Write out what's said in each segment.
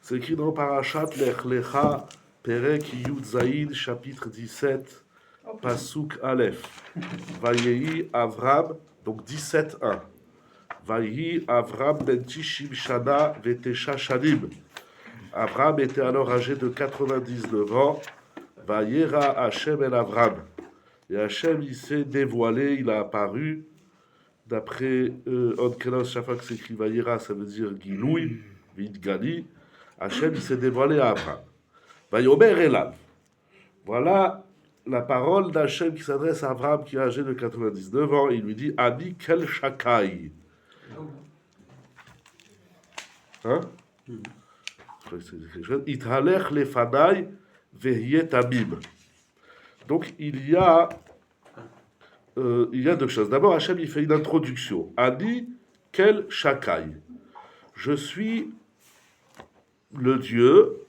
C'est écrit dans Parashat Lech Lecha, Perek Yud Zaïd, chapitre 17, Pasuk Aleph. Vayehi Avram, donc 17.1. Vayehi Avram ben Tishim Shana Vetesha Shanim. Avram était alors âgé de 99 ans. Vayera Hashem el Avram. Et Hashem, il s'est dévoilé, il a apparu. D'après Onkelos, chaque fois que c'est écrit Vayera, ça veut dire Giloui, Vidgali. Hashem, il s'est dévoilé à Abraham. Vayomer Elav. Voilà la parole d'Hachem qui s'adresse à Abraham qui est âgé de 99 ans. Il lui dit Ani kel shakai. Hein? Ithalech lefanai vehiet abim. Donc il y a deux choses. D'abord, Hachem il fait une introduction. Ani kel shakai. Je suis le Dieu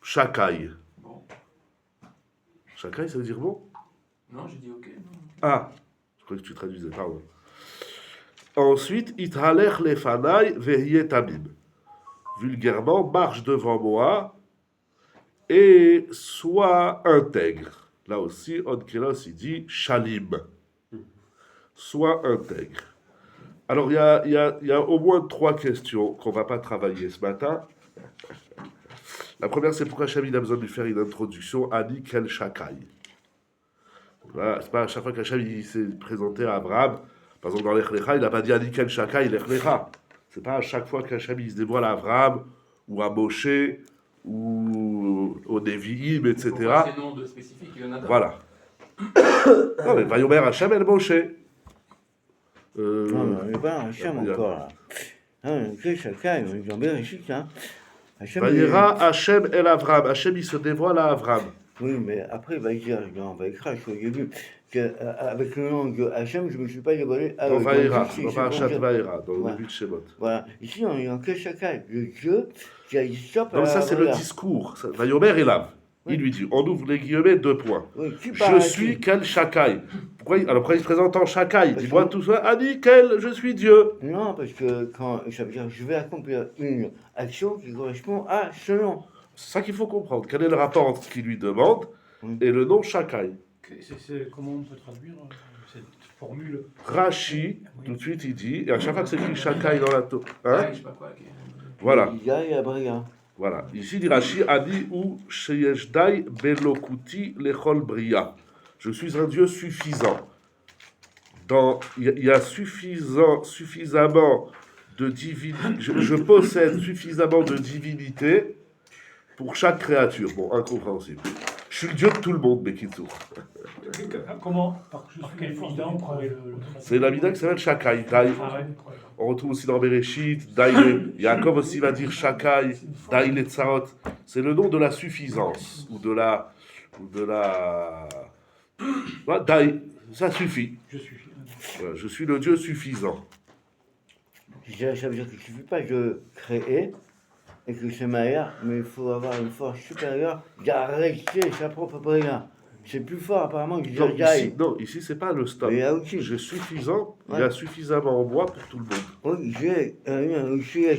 Shakai. Bon. Shakai, ça veut dire bon? Non, j'ai dit ok. Non. Ah, je croyais que tu traduisais, pardon. Ensuite, Ithalech lefanai vehiet abim. Vulgairement, marche devant moi et sois intègre. Là aussi, Onkelos, il dit shalim. Sois intègre. Alors, il y a au moins 3 questions qu'on ne va pas travailler ce matin. La première, c'est pourquoi Hachem a besoin de lui faire une introduction. Ani kel shakai. Voilà, c'est pas à chaque fois qu'Hachem s'est présenté à Abraham, par exemple dans l'Ech Lecha, il n'a pas dit Ani kel shakai l'Ech Lecha. C'est pas à chaque fois qu'Hachem se dévoile à Abraham, ou à Moshe, ou au Nevi'im, etc. Ces noms de spécifiques, il y en a d'autres. Voilà. Non, mais Vayomer Hachem el Moshe. Non, il n'y a pas un Hachem encore là. Hein, que chacun, ils ont bien réussi, hein. Vayera Hachem el Avram. Hachem, il se dévoile à Avram. Oui, mais après, il va dire, dans Vaïkra, je crois, j'ai vu qu'avec le nom de Hachem, je ne me suis pas dévoilé à Dans Vaïra, ici, dans Parashat Vaïra, dans le début de Shemot. Voilà. Ici, on est en que chacun, le Dieu qui a dit stop. Donc ça, c'est le discours. Vayomer Elav. Il lui dit, on ouvre les guillemets, 2 points. Oui, Je suis quel Shakai. Pourquoi il se présente en Shakai? Dis-moi tout ça. Ani quel, je suis Dieu. Non, parce que quand ça veut dire je vais accomplir une action qui correspond à ce nom. C'est ça qu'il faut comprendre. Quel est le rapport entre ce qu'il lui demande et le nom Shakai? Comment on peut traduire cette formule? Rashi, tout de suite, il dit, et à chaque fois que c'est écrit Shakai dans la Torah, hein? Je sais pas quoi. Ok. Voilà. Il y a Abraham. Voilà. Ici, dit Rashi, Adi ou Sheyeshdai Belokuti Lechol Bria. Je suis un Dieu suffisant. Il y a suffisamment de divinité. Je possède suffisamment de divinité pour chaque créature. Bon, incompréhensible. Je suis le Dieu de tout le monde, Bekitsour. Comment? Par quelle mida on pourrait le C'est la mida qui s'appelle Shakai. Dai. On retrouve aussi dans Bereshit, Dai. Yaakov aussi va dire Shakai, Dai Letzaot. C'est le nom de la suffisance ou de la. Voilà, Dai, ça suffit. Je suis. Voilà, je suis le Dieu suffisant. Ça veut dire qu'il ne suffit pas de créer et que c'est meilleur, mais il faut avoir une force supérieure d'arrêter sa propre prière. C'est plus fort apparemment que Ici c'est pas le stop. Je suis suffisant, il y a suffisamment en moi pour tout le monde. Oui, mais aussi, à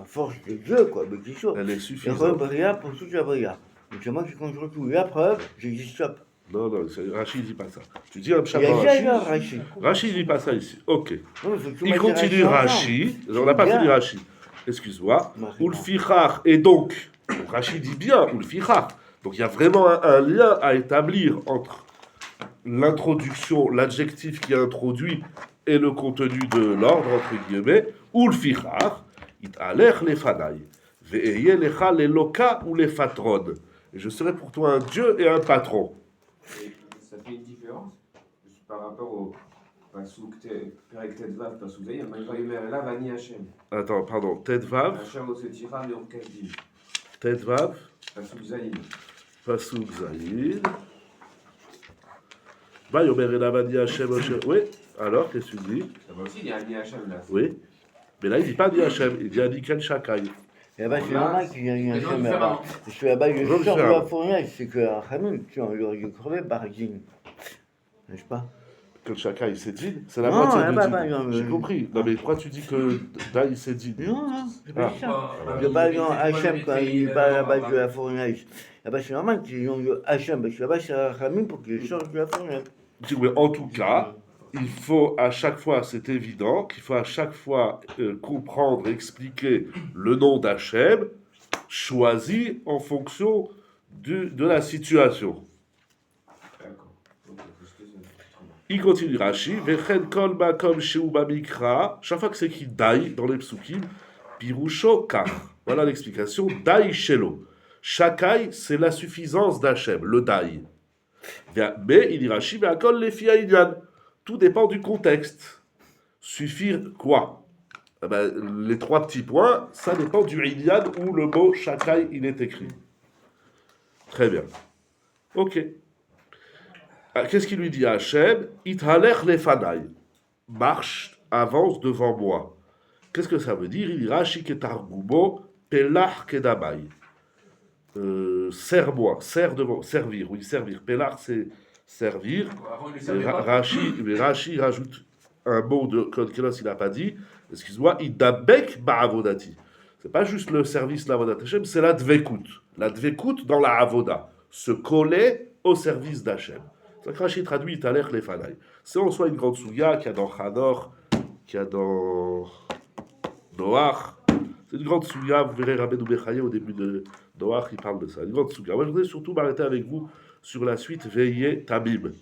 force de Dieu, quoi, mais qui soit. Elle est Il y suffisante. a une prière pour toute la prière. Donc c'est moi qui contrôle tout. La preuve, j'ai dit stop. Non, Rachid ne dit pas ça. Tu dis un Il y a déjà Rachid. Rachid ne dit pas ça ici. Ok. Non, il continue Rachid. On n'a pas fini Rachid. Excuse-moi. Ulfichach. Et donc, Rachid dit bien Ulfichach. Donc il y a vraiment un lien à établir entre l'introduction, l'adjectif qui est introduit et le contenu de l'ordre, entre guillemets. Ulfichach. Ithalech lefanai. Ve'eye lecha leloka ou lefatron. Et je serai pour toi un Dieu et un patron. Et ça fait une différence par rapport au Pasuk Perek Tedvav Pasuk Zayin, Vayomer Elav Ani Hashem. Attends, pardon, Tedvav. Hashem Osetira Leorkazdim. Tedvav. Pasuk Zayin. Pasuk Zayin. Vayomer Elav Ani Hashem. Oui, alors, qu'est-ce que tu dis? Ça va aussi, il y a Ani Hashem là. Oui, mais là, il ne dit pas Ani Hashem, il dit Ani Ken Shakai. Et là-bas, c'est normal qu'il y ait un Hachem là-bas. Parce que là-bas, le sort de la fournaise, c'est que Hamim, tu en aurait crevé par Jin. N'est-ce pas? que chacun il s'est dit, c'est la Non, moitié hein, de bah, din. bah, non, J'ai mais- compris. Non, mais pourquoi tu dis que Daï c'est din? Non, non, c'est pas Ah. ça. Bah, Je parle dans c'est pas Hachem le quand métier, il parle là-bas alors, de la fournaise. Là-bas, c'est normal qu'ils ont le Hachem, parce que là-bas, c'est Rachamim pour qu'ils changent de la fournaise. Je dis, mais en tout cas, il faut à chaque fois, c'est évident, qu'il faut à chaque fois comprendre, expliquer le nom d'Hachem, choisi en fonction de la situation. D'accord. Ok, excusez-moi. Il continue Rashi, Vechen kol makom sheu bamikra, chaque fois que c'est écrit Daï dans les psukim, Pirusho kar. Voilà l'explication, Daï shelo. Shakai, c'est la suffisance d'Hachem, le Daï. Mais il dit Rashi, Ve'akol lefi ha'inyan. Tout dépend du contexte. Suffire quoi? Eh ben, les trois petits points, ça dépend du inyan où le mot Shakai il est écrit. Très bien. Ok. Qu'est-ce qu'il lui dit à Hachem? Ithalech lefanai. Marche, avance devant moi. Qu'est-ce que ça veut dire? Il dit Rashi ketargumo pelach kedamai. Serre-moi, serre devant, servir, oui, servir. Pelach, c'est servir. Avant, il ne Et savait pas. Rashi rajoute un mot que Kélos il n'a pas dit. Excuse-moi, idabek ba'avodati. C'est pas juste le service l'avodat Hashem, c'est la dvekut. La dvekut dans la avoda. Se coller au service d'Hachem. C'est ça que Rashi traduit Italech lefanai. C'est en soi une grande souya qu'il y a dans Chanor, qu'il y a dans Noach. C'est une grande souya, vous verrez Rabbeinu Bechaye au début de Noach, il parle de ça. Une grande souya. Moi je voudrais surtout m'arrêter avec vous sur la suite veillez Tamim.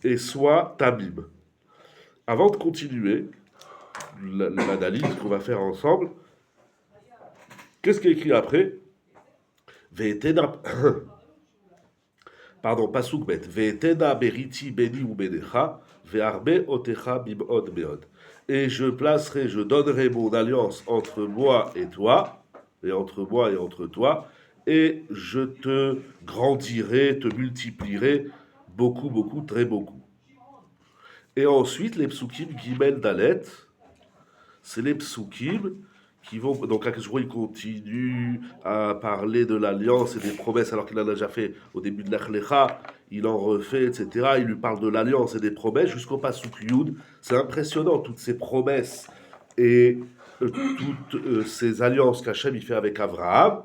Et soit Tamim. Avant de continuer l'analyse qu'on va faire ensemble, qu'est-ce qui est écrit après? Ve'etena, pardon, pasuk bet. Ve'etena beriti beni ou benecha, ve'arbe otecha bim'od meod. Et je placerai, je donnerai mon alliance entre moi et toi, et entre moi et entre toi, et je te grandirai, te multiplierai beaucoup, beaucoup, très beaucoup. Et ensuite, les psukim Gimel Dalet, c'est les psukim qui vont. Donc, là, il continue à parler de l'alliance et des promesses, alors qu'il en a déjà fait au début de l'Echlecha, il en refait, etc. Il lui parle de l'alliance et des promesses jusqu'au pasuk Yud. C'est impressionnant, toutes ces promesses et toutes ces alliances qu'Hachem il fait avec Abraham.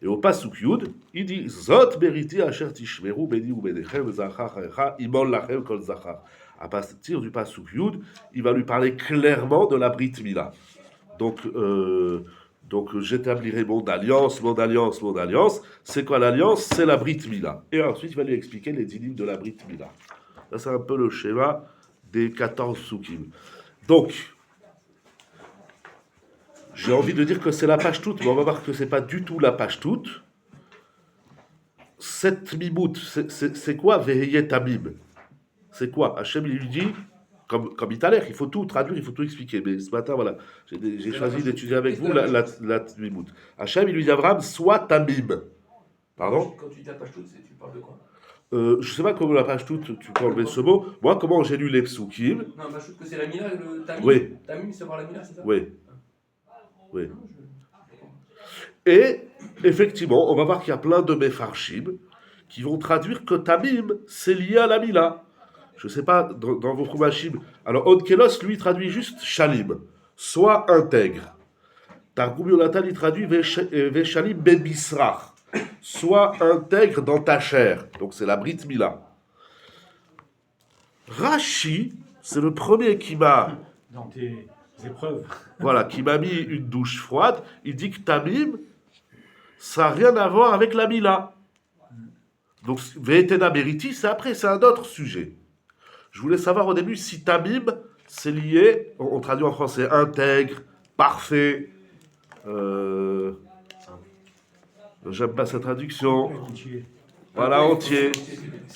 Et au pasuk Yud, il dit Zot beriti asher tishmeru beni u benechem zachar harecha imol lachem kol zachar. À partir du pasuk Yud, il va lui parler clairement de la Brit Mila. Donc j'établirai mon alliance, mon alliance, mon alliance. C'est quoi l'alliance? C'est la Brit Mila. Et ensuite, il va lui expliquer les dynimes de la Brit Mila. Ça, c'est un peu le schéma des 14 psukim. Donc, j'ai envie de dire que c'est la page toute, mais on va voir que c'est pas du tout la page toute. Cette mimout, c'est quoi Veheye Tamim? C'est quoi? Hachem, il lui dit, comme Italer, il faut tout traduire, il faut tout expliquer. Mais ce matin, voilà, j'ai choisi d'étudier avec vous la Tmimout. Hachem, il lui dit à Abraham, sois Tamim. Pardon? Quand tu dis la page toute, tu parles de quoi? Je sais pas comment la page toute, tu peux enlever ce mot. Moi, comment j'ai lu les psukim? Non, page toute, que c'est la Mila et le Tamim. Oui. Tamim, c'est par la Mila, c'est ça? Oui. Oui. Et, effectivement, on va voir qu'il y a plein de Mefarshim qui vont traduire que Tamim, c'est lié à la Mila. Je ne sais pas, dans vos Chumashim. Alors, Onkelos, lui, traduit juste Shalim, soit intègre. Targum Yonatan, il traduit Veshalim ben Bisrach, soit intègre dans ta chair. Donc, c'est la Brit Mila. Rashi, c'est le premier qui m'a. Dans tes épreuves. Voilà, qui m'a mis une douche froide. Il dit que Tamim, ça n'a rien à voir avec la Mila. Donc, Ve'etena Beriti, c'est après, c'est un autre sujet. Je voulais savoir au début si Tamim, c'est lié, on traduit en français, intègre, parfait. J'aime pas cette traduction. Entier. Voilà, entier.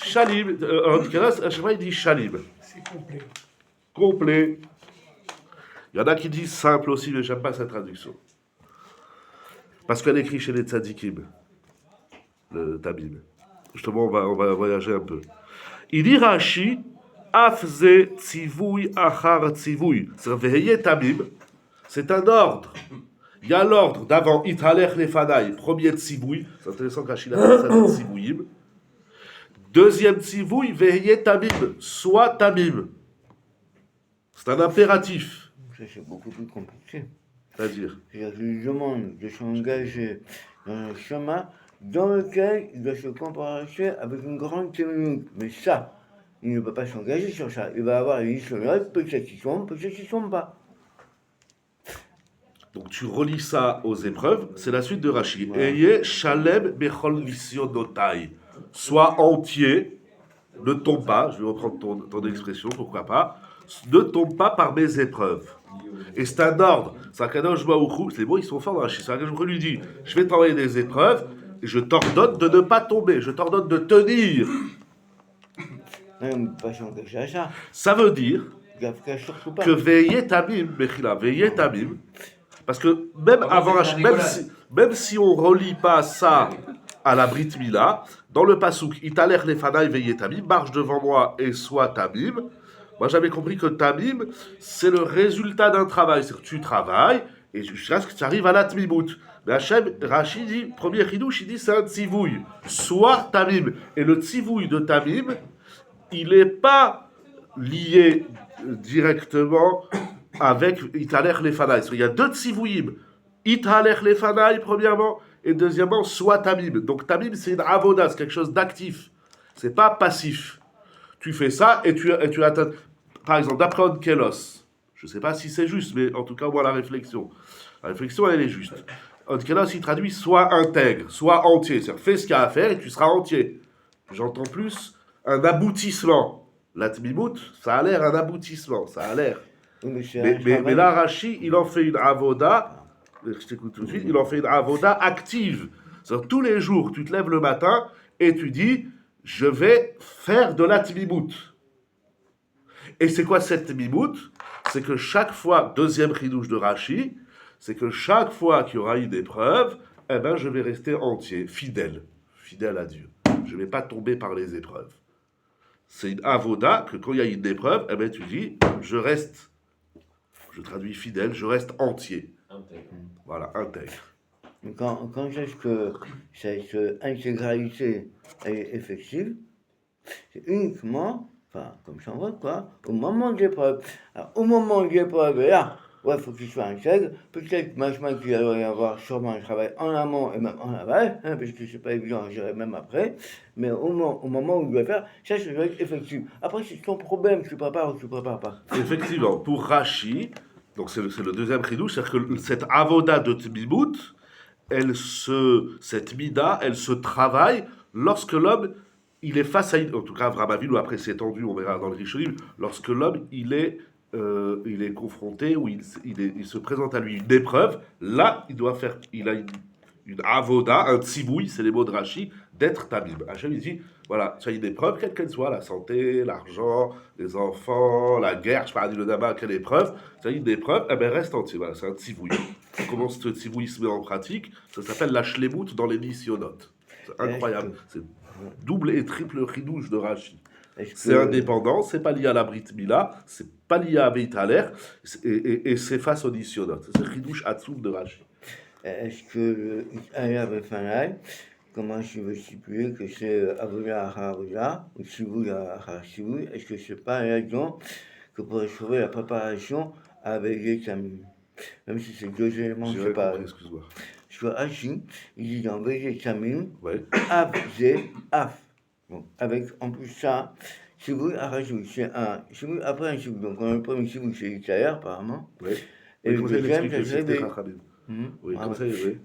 Shalim, en tout cas, là, à chaque fois, il dit Shalim. C'est complet. Complet. Il y en a qui disent simple aussi, mais j'aime pas cette traduction. Parce qu'elle écrit chez les tzadikim, le Tamim. Justement, on va voyager un peu. Il dit Rashi, Afze tzivouy achar tzivouy. C'est Tamim. C'est un ordre. Il y a l'ordre d'avant Ithalech lefanai, premier tzivouy. C'est intéressant qu'Achille appelle ça tzivouyim. Deuxième tzivouï, veillez tamim, sois tamim. C'est un impératif. Ça, c'est beaucoup plus compliqué. C'est-à-dire, C'est-à-dire qu'il lui demande de s'engager dans un chemin dans lequel il doit se comporter avec une grande témoignage. Mais ça, il ne peut pas s'engager sur ça. Il va avoir une historique, peut-être qu'il tombe, peut-être qu'il ne tombe pas. donc tu relis ça aux épreuves, c'est la suite de Rashi. Ouais. Eye shalem bechol nisyonotai. Sois entier, ne tombe pas, je vais reprendre ton expression, pourquoi pas, ne tombe pas par mes épreuves. Et c'est un ordre. C'est un Kadosh Baruch Hu, les mots ils sont forts dans Rashi. C'est un Kadosh Baruch Hu lui dit, je vais t'envoyer des épreuves, et je t'ordonne de ne pas tomber, je t'ordonne de tenir. Non, il ne peut pas s'engager à ça. Ça veut dire Il ne faut surtout pas. que veillez tamim, Mechila, veillez tamim, parce que même avant Rashi, même si on relie pas ça à la Brit Mila, dans le Passouk, Italer lefanaï veillez tamim, marche devant moi et sois tamim. Moi j'avais compris que tamim, c'est le résultat d'un travail, c'est que tu travailles et jusqu'à ce que tu arrives à la tmimout. Mais Hachem, Rashi dit, premier chidouche, il dit c'est un tzivouï, sois tamim. Et le tzivouï de tamim, il n'est pas lié directement avec Italer lefanaï. Il y a deux tzivouïm. Italer lefanaï, premièrement, et deuxièmement, soit tamim. Donc tamim, c'est une avoda, c'est quelque chose d'actif. C'est pas passif. Tu fais ça et tu atteins. Par exemple, d'après Onkelos, je ne sais pas si c'est juste, mais en tout cas, moi, la réflexion, elle est juste. Onkelos, il traduit soit intègre, soit entier. C'est-à-dire, fais ce qu'il y a à faire et tu seras entier. J'entends plus un aboutissement. La tmimout, ça a l'air un aboutissement, ça a l'air. Oui, mais c'est un Mais travail. là, Rashi, il en fait une avoda, je t'écoute tout de suite, il en fait une avoda active. C'est-à-dire, tous les jours, tu te lèves le matin et tu dis, je vais faire de la tmimout. Et c'est quoi cette tmimout? C'est que chaque fois, deuxième chidouche de Rashi, c'est que chaque fois qu'il y aura une épreuve, eh ben, je vais rester entier, fidèle à Dieu. Je ne vais pas tomber par les épreuves. C'est une avoda que quand il y a une épreuve, eh ben, tu dis, je reste, je traduis fidèle, je reste entier. Voilà, intègre. Quand est-ce que cette intégralité est effective? C'est uniquement, enfin, comme ça on voit quoi, au moment de l'épreuve. Alors, au moment de l'épreuve, là, ouais, il faut qu'il soit intègre. Peut-être maintenant qu'il va y avoir sûrement un travail en amont et même en aval, hein, parce que c'est pas évident à gérer même après. Mais au moment où il doit faire, ça doit être effectif. Après, c'est ton problème, tu prépares ou tu prépares pas. Effectivement, pour Rashi, donc c'est le deuxième chidouche, c'est-à-dire que cette avoda de tmimout, cette mida, elle se travaille lorsque l'homme, il est face à, en tout cas Avraham Avinu, après c'est étendu, on verra dans le Rishonim, lorsque l'homme, il est confronté, ou il se présente à lui une épreuve, là, il a une avoda, un tzibouï, c'est les mots de Rashi, d'être tamim. Hachem, il dit, voilà, tu as une épreuve, quelle qu'elle soit, la santé, l'argent, les enfants, la guerre, je parle du Lodama, quelle épreuve, tu as une épreuve, eh bien reste entier, voilà, c'est un tzibouï. Comment ce tzibouï se met en pratique? Ça s'appelle la shlemout dans les nisyonotes. C'est incroyable, c'est double et triple ridouche de Rashi. C'est indépendant, c'est pas lié à la Brit Mila, c'est pas lié à Veitaler, et c'est face au nisyonotes. C'est le ridouche Hatsoum de Rashi. Est-ce que Aya Befanai, comment je veux stipuler que c'est Avoda Avoda, ou Sivouy Sivouy, est-ce que c'est pas un exemple que pour trouver la préparation avec les tamim? Même si c'est deux éléments séparés. Excuse-moi. Sur Hachi, il dit dans Végé Tamim, Ouais. Af, Zé, Af. Bon, avec en plus ça, Sivouy Arachou, c'est un Sivouy après un Sivouy. Donc on a le premier Sivouy, c'est l'Italie apparemment. Ouais. Et le deuxième, ça serait des. Oui, comme ça, oui.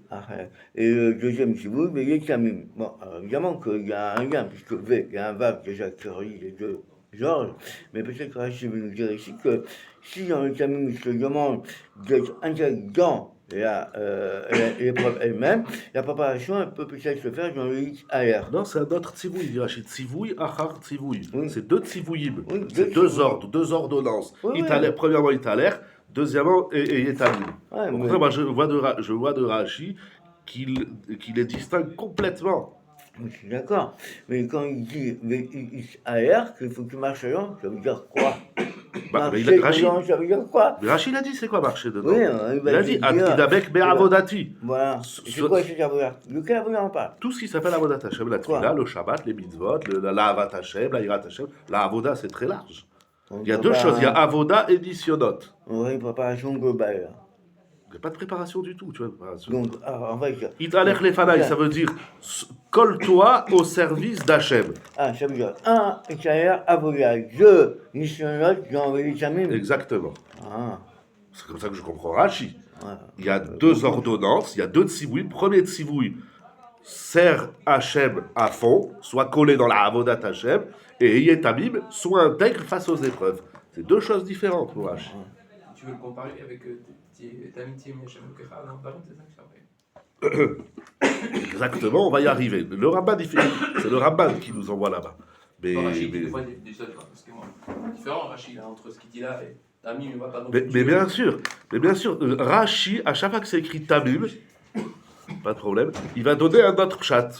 Et le deuxième Sivouy, Végé Tamim. Bon, alors évidemment qu'il y a un lien, puisque V, il y a un Vav déjà qui relie les deux Georges, mais peut-être que Rachid veut nous dire ici que si dans le Tamim, il se demande d'être intègre dans l'épreuve elle-même, la préparation elle peut peut-être se faire dans le X air. Non, c'est un autre tzivouï, il dit Rachid. Tzivouï, achar tzivouï. Oui. C'est deux tzivouïm. Oui, C'est deux ordres, deux ordonnances. Oui, Italer, premièrement, Italer, deuxièmement, et Yetamim. Ouais, Au mais- contraire, moi, je vois de Rachid qu'il les distingue complètement. Je suis d'accord. Mais quand il dit le X air, qu'il faut que tu marches alors, ça veut dire quoi? Bah, mais Marcher Rachid, dedans, ça veut dire quoi? mais Rachid a dit c'est quoi marcher dedans? Oui, Il a dit Idabek Be'avodati. Voilà. C'est quoi ce avodat? Lequel avodat on parle? Tout ce qui s'appelle Avodat Hashem, la Quoi? Tfila, le Shabbat, les mitzvot, la Havat Hashem, la Hirat Hashem. La Avoda, c'est très large. On Il y a peut deux pas- choses, il y a Avoda et Nisyonot. Oui, préparation globale. Là. Il n'y a pas de préparation du tout, tu vois. préparation. Donc, en fait, Italech Lefanaï, ça veut dire colle-toi au service d'Hachem. ça veut dire un extérieur avodat, deux missionnaires qui ont envoyé Samim. Exactement. Ah, C'est comme ça que je comprends Rashi. voilà. Il y a deux ordonnances, il y a deux tzivouïs. Premier tzivouï, sert Hachem à fond, soit collé dans la Avodat Hachem, et Yé Tamim, soit intègre face aux épreuves. C'est deux choses différentes pour Rashi. Tu veux le comparer avec Tamiti Miachem Kecha, non, Baron, c'est ça que je fais. Exactement, on va y arriver. Le Rabban, c'est le Rabban qui nous envoie là-bas. Mais, Rachid, mais- des fois, des choses, parce que moi, différent, Rachid, là, entre ce qu'il dit là et Tamim, il va pas non mais plus. bien sûr, Rashi, à chaque fois que c'est écrit Tamim, pas de problème, il va donner un autre chat.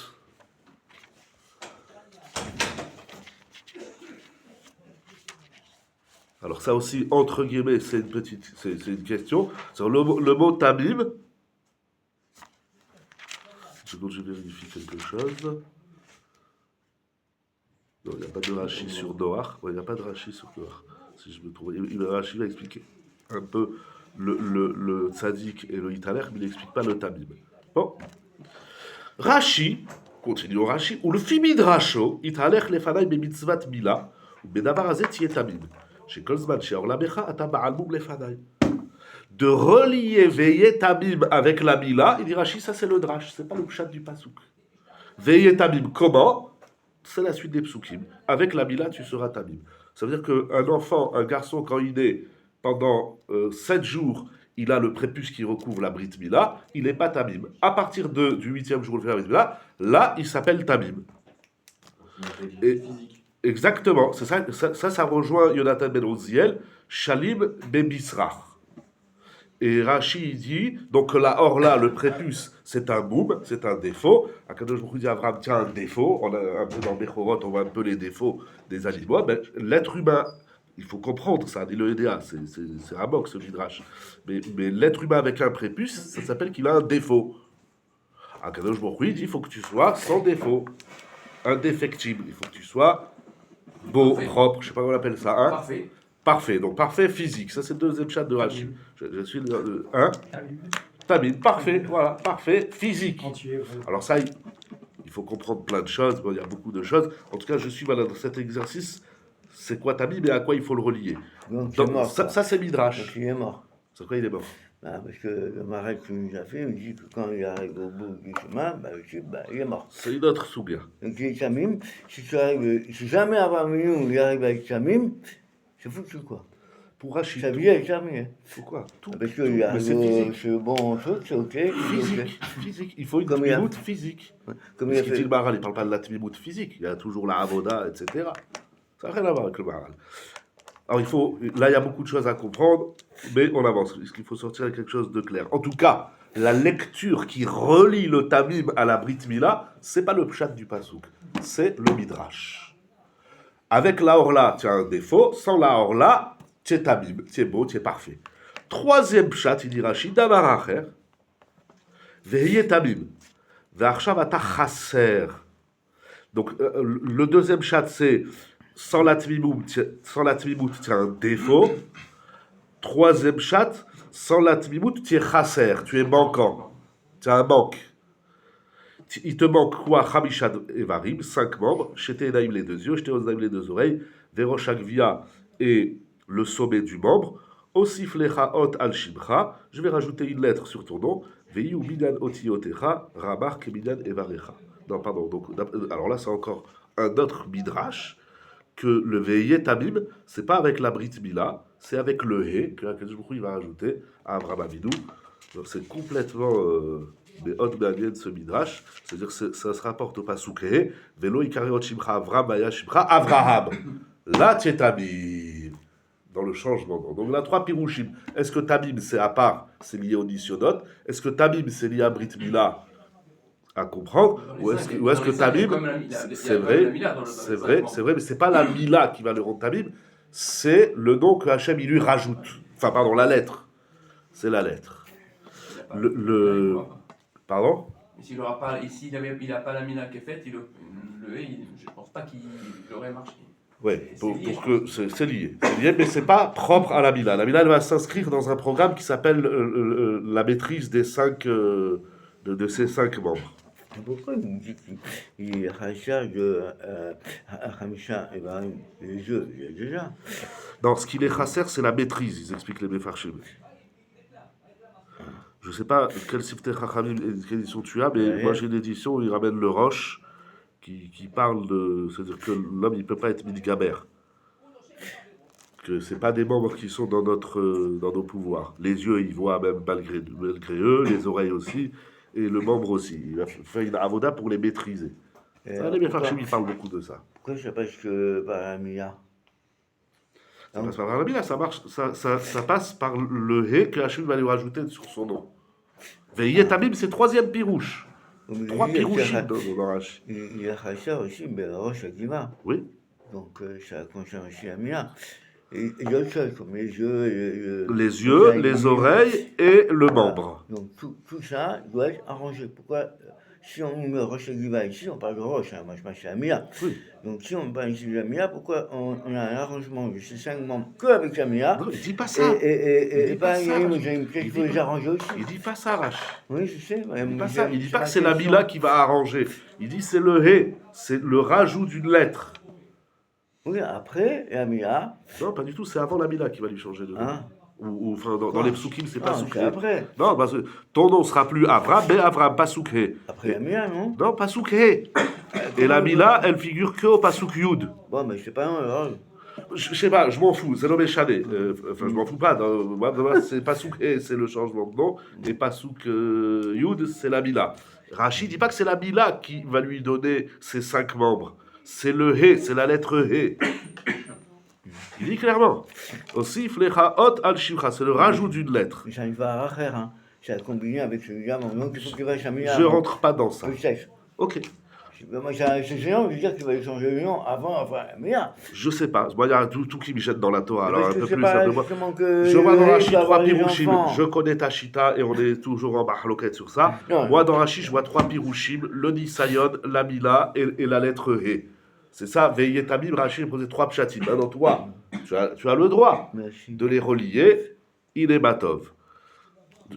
Alors ça aussi, entre guillemets, c'est une question. Sur le mot Tamim, seconde, je vérifie quelque chose. Non, il n'y a pas de Rashi sur Noach. Ouais, il n'y a pas de Rashi sur Noach. Si je me trompe. Rashi va expliquer un peu le tzaddik et le italech, mais il n'explique pas le tamim. Bon. Rashi, continuons Rashi, ou le fimid rasho, italech lefanai bemitzvat mila, ou bedavar azet yé tamim. Chez Kolzman, chez Orlamecha, ata ba'almum lefanai. De relier veillé tamim avec la mila, il dit Rashi, ça c'est le drash, c'est pas le pshat du pasouk. Veillé tamim, comment? C'est la suite des psukim. Avec la mila, tu seras tamim. Ça veut dire qu'un enfant, un garçon, quand il est pendant 7 jours, il a le prépuce qui recouvre la brit mila, il n'est pas tamim. À partir du 8e jour, il fait la brit mila, là, il s'appelle tamim. Et- Exactement. C'est ça rejoint Yonatan ben Oziel, Shalim ben Bisrach. Et Rashi il dit, donc la orla, le prépuce, c'est un boum, c'est un défaut. Akadosh Baruch Hu dit Abraham, tiens, un défaut. On a un peu dans Bechorot, on voit un peu les défauts des animaux. Ben, l'être humain, il faut comprendre ça, dit le EDA, c'est un moque ce midrash. Mais l'être humain avec un prépuce, ça s'appelle qu'il a un défaut. Akadosh Baruch Hu dit, il faut que tu sois sans défaut, indéfectible. Il faut que tu sois beau, Parfait. propre, je sais pas comment on appelle ça, hein. Parfait. Parfait, donc parfait physique. Ça, c'est le deuxième chat de Rashi. Je suis le 1. Tamim, Tamim, parfait, voilà, parfait, physique. entier, voilà. Alors ça, il faut comprendre plein de choses. Bon, il y a beaucoup de choses. En tout cas, je suis voilà, dans cet exercice. C'est quoi Tamim et à quoi il faut le relier? Donc, c'est Donc, mort. ça, quoi. ça, c'est Donc, Midrash. il est mort. C'est quoi il est mort? Bah, parce que le marais qui nous a fait, il dit que quand il arrive au bout du chemin, bah, il est mort. C'est une autre souga. Donc, il est Samim. Si jamais avant nous, il arrive avec Samim, c'est foutu, quoi. Pour Rashi. Sa vie est terminée. Pourquoi tout, Parce tout, qu'il mais arrive c'est physique. ce bon truc, c'est ok. c'est ok. Physique, physique. Il faut une Comme il a- tmimout physique. Comme il a Ce qu'il dit fait. le Maharal, il ne parle pas de la tmimout physique. Il y a toujours la avoda, etc. Ça n'a rien à voir avec le Maharal. Alors là, il y a beaucoup de choses à comprendre, mais on avance. Est-ce qu'il faut sortir avec quelque chose de clair? En tout cas, la lecture qui relie le tamim à la brit mila, c'est pas le pshat du pasouk, c'est le midrash. Avec la orla, tu as un défaut. Sans la orla, tu es tamim, tu es beau, tu es parfait. Troisième pshat, il dit Rashi, davar acher, vehiye tamim, ve'achshav ata chaser. Donc, le deuxième pshat, c'est sans la tmimout, tu as un défaut. Troisième chat, sans la tmimout, tu es chasser, tu es manquant. Tu as un manque. Il te manque quoi? Chamishad Evarim, 5 membres. Shete Enaim, les 2 yeux. Shete Oznaim, les 2 oreilles. Veroshagvia et le sommet du membre. Osif Lecha Ot Al Shimcha. Je vais rajouter une lettre sur ton nom. Veiu Midan Otiotecha. Ramar Kemidan Evarecha. Non, pardon. Donc, alors là, c'est encore un autre midrash. Que le veillé tamim, c'est pas avec la brit mila, c'est avec le he que Akadosh Baruch Hu, il va rajouter à Abraham Avinu. Donc c'est complètement mais hot de ce midrash, c'est-à-dire que ça se rapporte au pasuk he, velo ikariot shimcha Avraham aya shimcha Avraham. Là tu es tamim dans le changement. Donc là 3 pirouchim. Est-ce que tamim c'est à part, c'est lié au nisyonot? Est-ce que tamim c'est lié à brit mila? À comprendre, ou est-ce que Tamim, c'est vrai, mais c'est pas la Mila qui va le rendre Tamim, c'est le nom que Hachem il lui rajoute. Enfin, pardon, la lettre. C'est la lettre. Il a pas- Le- il pourra pas. Pardon? Mais s'il n'a pas la mina qui est faite, je ne pense pas qu'il aurait marché. Oui, C'est lié. pour que c'est lié. C'est lié, mais c'est pas propre à la Mila. La Mila, elle va s'inscrire dans un programme qui s'appelle la maîtrise des de ces 5 membres. Pourquoi il me dit qu'il rachète de Hamisha et ben les jeux, il y a déjà. Non, ce qui les chasser, c'est la maîtrise, ils expliquent les Mefarshim. Je sais pas quel Sifte Chachamim, quelle édition tu as, mais Ouais. moi j'ai une édition où il ramène le Roche qui parle de. C'est-à-dire que l'homme il peut pas être Midgaber. Que c'est pas des membres qui sont dans nos pouvoirs. Les yeux ils voient même malgré eux, les oreilles aussi, et le membre aussi. Il a fait une avoda pour les maîtriser. Ça, les Mefarshim ils parlent beaucoup de ça. Pourquoi ça passe que par la Mia? Ça passe par la Mila, ça marche, ça passe par le He que Hachem va lui rajouter sur son nom. Veillet Tabim, c'est 3e pirouche. 3 pirouchim dans Rashi. Il y a rachète aussi, mais la roche qui va. Oui. Donc ça concerne aussi la Mia. Et il y a autre chose comme les yeux. Les yeux, les oreilles et le membre. Donc tout ça doit être arrangé. Pourquoi si on met Roche Giva ici, on parle de Roche, hein, moi je pense que c'est la Mia. Oui. Donc si on parle ici de la Mia, pourquoi on a un arrangement de ces 5 membres qu'avec la Mia? Non, il dit pas ça. Et dit pas ben, ça, moi j'ai peut-être qu'il faut les arranger aussi. Il dit pas ça, Rach. Oui, je sais. Il dit pas ça. Il dit pas que c'est la Mila qui va arranger. Il dit c'est le He, c'est le rajout d'une lettre. Oui, après, la Mia, Non, pas du tout, c'est avant la Mila qui va lui changer de nom. hein? Ou enfin, dans les psukim, c'est pas Ah, souk c'est He. après. Non, parce que ton nom sera plus Avram, mais Avram, pas souk He. Après la Mia, non? Non, pas souk He. Et la Mila, elle figure que au pasuk Yud. Bon, mais c'est pas alors. Je sais pas, je m'en fous, c'est nommé Chané. Enfin, je m'en fous pas. Moi, c'est Pasuk He, c'est le changement de nom. Et Pasuk Yud, c'est la Mila. Rachid dit pas que c'est la Mila qui va lui donner ses 5 membres. C'est le He, c'est la lettre He. Il dit clairement. Aussi, Flecha Hot al Shivcha, c'est le rajout d'une lettre. Ça il va à faire, hein. C'est à combiner avec celui-là, donc il faut qu'il va changer. Je rentre pas dans ça. Je sais. Ok. Moi, c'est géant, je veux dire qu'il va changer le nom avant, mais Je sais pas. Moi, il y a tout qui me jette dans la Torah. Alors, un peu plus, un peu moins. Que Je vois dans Rachid doit 3 avoir des pirouchim. enfants. Je connais ta chita et on est toujours en mahloket sur ça. Non, Moi, dans Rachid, je vois 3 pirouchim, le Nisayon, la Mila et la lettre He. C'est ça, Veillez Tamim, Rachid posait 3 pshatim. Maintenant, toi, tu as le droit Merci. de les relier. Il est Matov.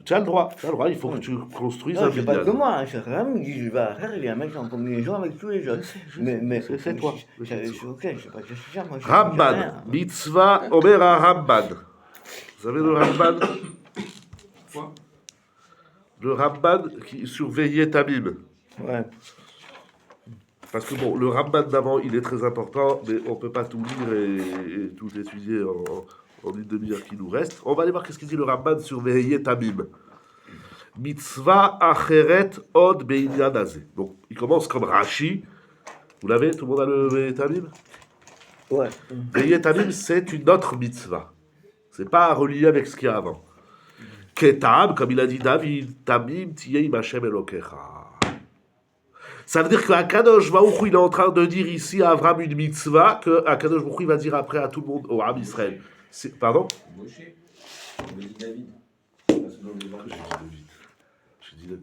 Tu as le droit, il faut que tu construises un Non, c'est pas que binyan. moi, hein, c'est Ram qui dit je vais à faire, il y a un mec en combinaison avec tous les autres. Mais C'est toi. C'est ok, c'est pas que c'est ça, moi. Ramban, mitzvah, Omer à Ramban. Vous savez le Ramban? Quoi? Le Ramban qui surveillait Tamim. Ouais. Parce que bon, le Ramban d'avant, il est très important, mais on ne peut pas tout lire et tout étudier en une demi-heure qui nous reste. On va aller voir qu'est-ce qu'il dit le Ramban sur Veillez Tamim. Mitzvah acheret od be'inyan hazeh. Donc, il commence comme Rashi. Vous l'avez? Tout le monde a le Veillez Tamim? Ouais. Veillez Tamim, c'est une autre mitzvah. C'est pas à relier avec ce qu'il y a avant. Ketam, comme il a dit David, Tamim tiyei Hashem Elokecha. Ça veut dire qu'Akadosh Baruch Hu, il est en train de dire ici à Avram une mitzvah que Akadosh Baruch Hu va dire après à tout le monde, au Ham Israël. Pardon? Moshe, on dit David. Parce que dans les évangiles.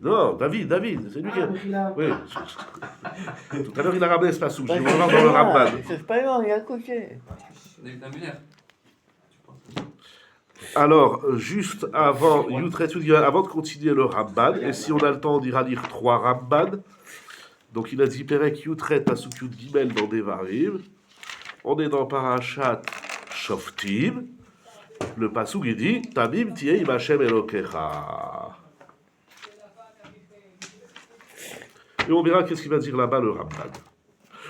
Non, David, c'est lui qui a... Oui. Tout à l'heure, il a ramené ce passage. Je vais voir dans le Ramban. C'est pas loin, il est à côté. David Amuller. Alors, juste avant, avant de continuer le Ramban, et si on a le temps, on ira lire 3 Ramban. Donc, il a dit Perek Yutret Pasuk Yud Gimel dans Devarim. On est dans Parashat Shoftim. Le Pasuk, il dit Tamim Tiei im Hashem Elokecha. Et on verra qu'est-ce qu'il va dire là-bas le Ramban.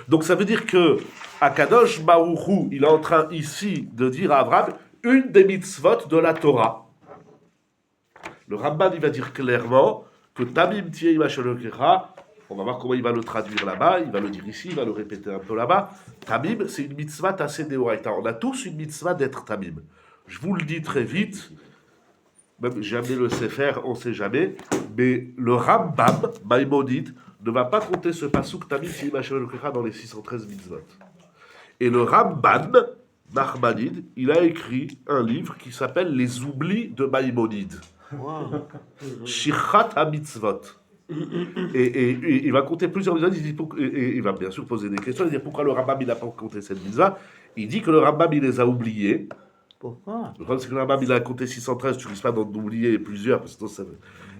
Donc, ça veut dire que Akadosh Baruch Hu, il est en train ici de dire à Abraham une des mitzvot de la Torah. Le Ramban, il va dire clairement que Tamim Tiei im Hashem Elokecha. On va voir comment il va le traduire là-bas, il va le dire ici, il va le répéter un peu là-bas. Tamim, c'est une mitzvah tassé deoraita. On a tous une mitzvah d'être Tamim. Je vous le dis très vite, même j'ai amené le Sefer, on ne sait jamais, mais le Rambam, Maïmonide, ne va pas compter ce pasuk Tamim Tiei Hashem Elokecha dans les 613 mitzvot. Et le Ramban, Nachmanide, il a écrit un livre qui s'appelle Les oublis de Maïmonide. Wow. Shichat HaMitzvot. Et il va compter plusieurs mitzvot, il va bien sûr poser des questions, il va dire pourquoi le Rambam il n'a pas compté cette mitzvah. Il dit que le Rambam il les a oubliés. Pourquoi? Le problème c'est que le Rambam il a compté 613, tu risques pas d'en oublier plusieurs. Parce que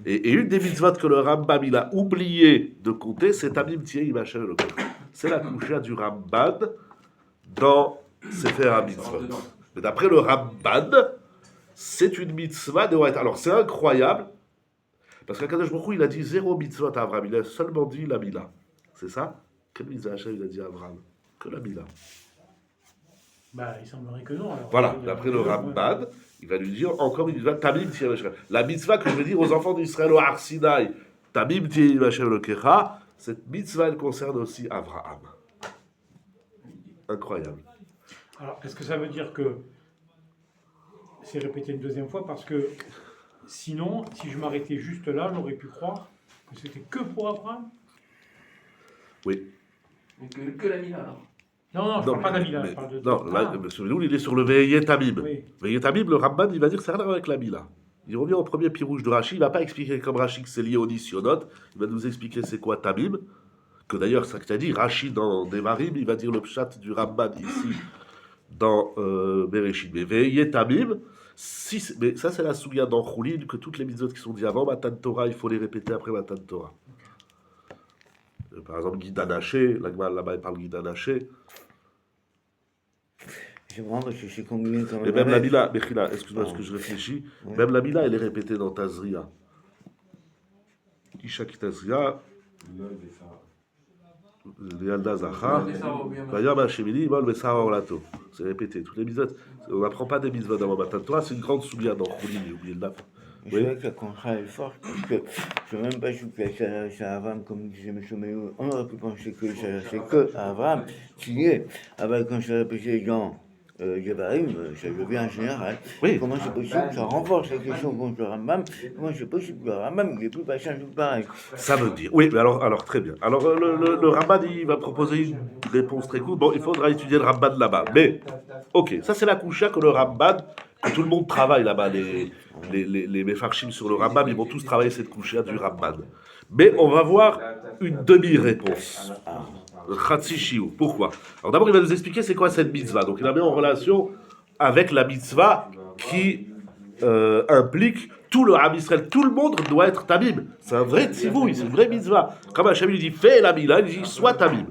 et une des mitzvot que le Rambam il a oublié de compter, c'est Tamim Tiei Machem Elokecha. C'est la coucha du Ramban dans Sefer HaMitzvot. Mais d'après le Ramban, c'est une mitzvah de Horaïta. Alors c'est incroyable, parce qu'Akadosh Baruch Hu, il a dit 0 mitzvot à Abraham, il a seulement dit la Mila. C'est ça? Quelle mitzvah Hachem il a dit à Abraham? Que la Mila. Bah, il semblerait que non. Alors. Voilà, d'après le Ramban, il va lui dire encore une mitzvah, Tamim Tiei Machem. La mitzvah que je veux dire aux enfants d'Israël au Har Sinaï, Tamim Tiei Machem Elokecha, cette mitzvah elle concerne aussi Abraham. Incroyable. Alors, est-ce que ça veut dire que c'est répété une deuxième fois? Parce que sinon, si je m'arrêtais juste là, j'aurais pu croire que c'était que pour Abraham. Oui. Mais que la Mila, alors. Non, je Non, parle pas d'Amila, mais- je parle de... Non, là, Ah, monsieur Bedoul, il est sur le Veillé Tamim. oui. Veillé Tamim, le Ramban, il va dire que ça n'a rien à voir avec la Mila. Il revient au premier pirouge de Rashi, il ne va pas expliquer comme Rashi que c'est lié au Nisyonot, il va nous expliquer c'est quoi Tamim, que d'ailleurs, ça que tu as dit, Rashi dans Devarim, il va dire le pshat du Ramban ici, dans Bereshit. Mais Veillé Tamim, mais ça c'est la soulia dans Choulin, que toutes les mitzvot qui sont dites avant Matan Torah, il faut les répéter après Matan Torah. Par exemple, Guidan Haché, là-bas il parle Guidan Haché. C'est vraiment parce que c'est combiné quand même. Et même la avec. Mila, Mechila, excuse-moi Ah. parce que je réfléchis, Ouais. même la Mila, elle est répétée dans Tazria. Isha Kitazria, Lealda Zachar, Bayam Hashemini, Mol Besara Olato. C'est répété, toutes les mitzvot. On n'apprend pas des mitzvot dans Matan Torah, c'est une grande soulia dans Choulin, j'ai oublié le daf. C'est Oui. vrai que la contrat est forte parce que je ne sais même pas si c'est Abraham, comme disait M. Méou. On aurait pu penser que c'est que Abraham qui est. Ah ben, quand je répétais dans Devarim, ça devient en général. Oui. Comment c'est possible? Ça renforce la question contre le Rambam. Comment c'est possible que le Rambam il est plus patient tout pareil? Ça veut dire. Oui, mais alors très bien. Alors le Ramban, il va proposer une réponse très courte. Bon, il faudra étudier le Ramban là-bas. Mais, ok, ça c'est la coucha que le Ramban, que tout le monde travaille là-bas. Les Mefarshim sur le Ramban, ils vont tous travailler cette coucha du Ramban. Mais on va voir une demi-réponse. Khatsi Shiur. Pourquoi? Alors d'abord, il va nous expliquer c'est quoi cette mitzvah. Donc il la met en relation avec la mitzvah qui implique tout le Ham Israël. Tout le monde doit être tamim. C'est un vrai tzivouï, c'est une vraie mitzvah. Comme Hachem lui dit fais la mila, il dit sois tamim.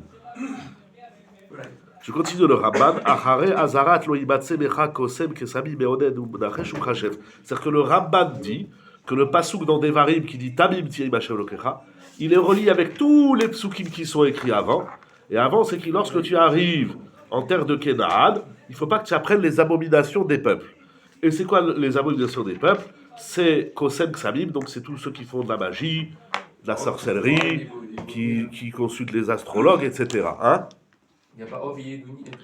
Je continue le Ramban. Achare azarat lo ibatse mecha kosem kesami meoned ou nachesh ou chachef. C'est-à-dire que le Ramban dit que le pasouk dans Devarim qui dit tamim tiei Machem Elokecha, il est relié avec tous les psukim qui sont écrits avant. Et avant, c'est que lorsque tu arrives en terre de Canaan, il ne faut pas que tu apprennes les abominations des peuples. Et c'est quoi les abominations des peuples? C'est Kosem Ksamim, donc c'est tous ceux qui font de la magie, de la sorcellerie, qui consultent les astrologues, etc. Hein? Il n'y a pas Ov, Yedouni et tout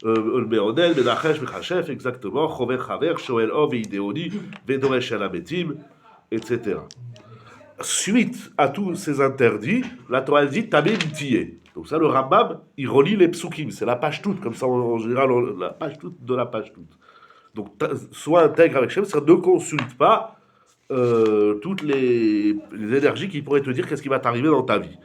ça. Meonel, Menachesh, Mechachef, exactement, Chover Chaver, Shoel Ov, Ideoni, Vedoresh Alametim, etc. Suite à tous ces interdits, la Torah dit Tamim Tiye. Donc ça, le Rambam, il relie les psukim, c'est la page toute, comme ça en général, la page toute de la page toute. Donc sois intègre avec Shem, ça ne consulte pas toutes les énergies qui pourraient te dire qu'est-ce qui va t'arriver dans ta vie.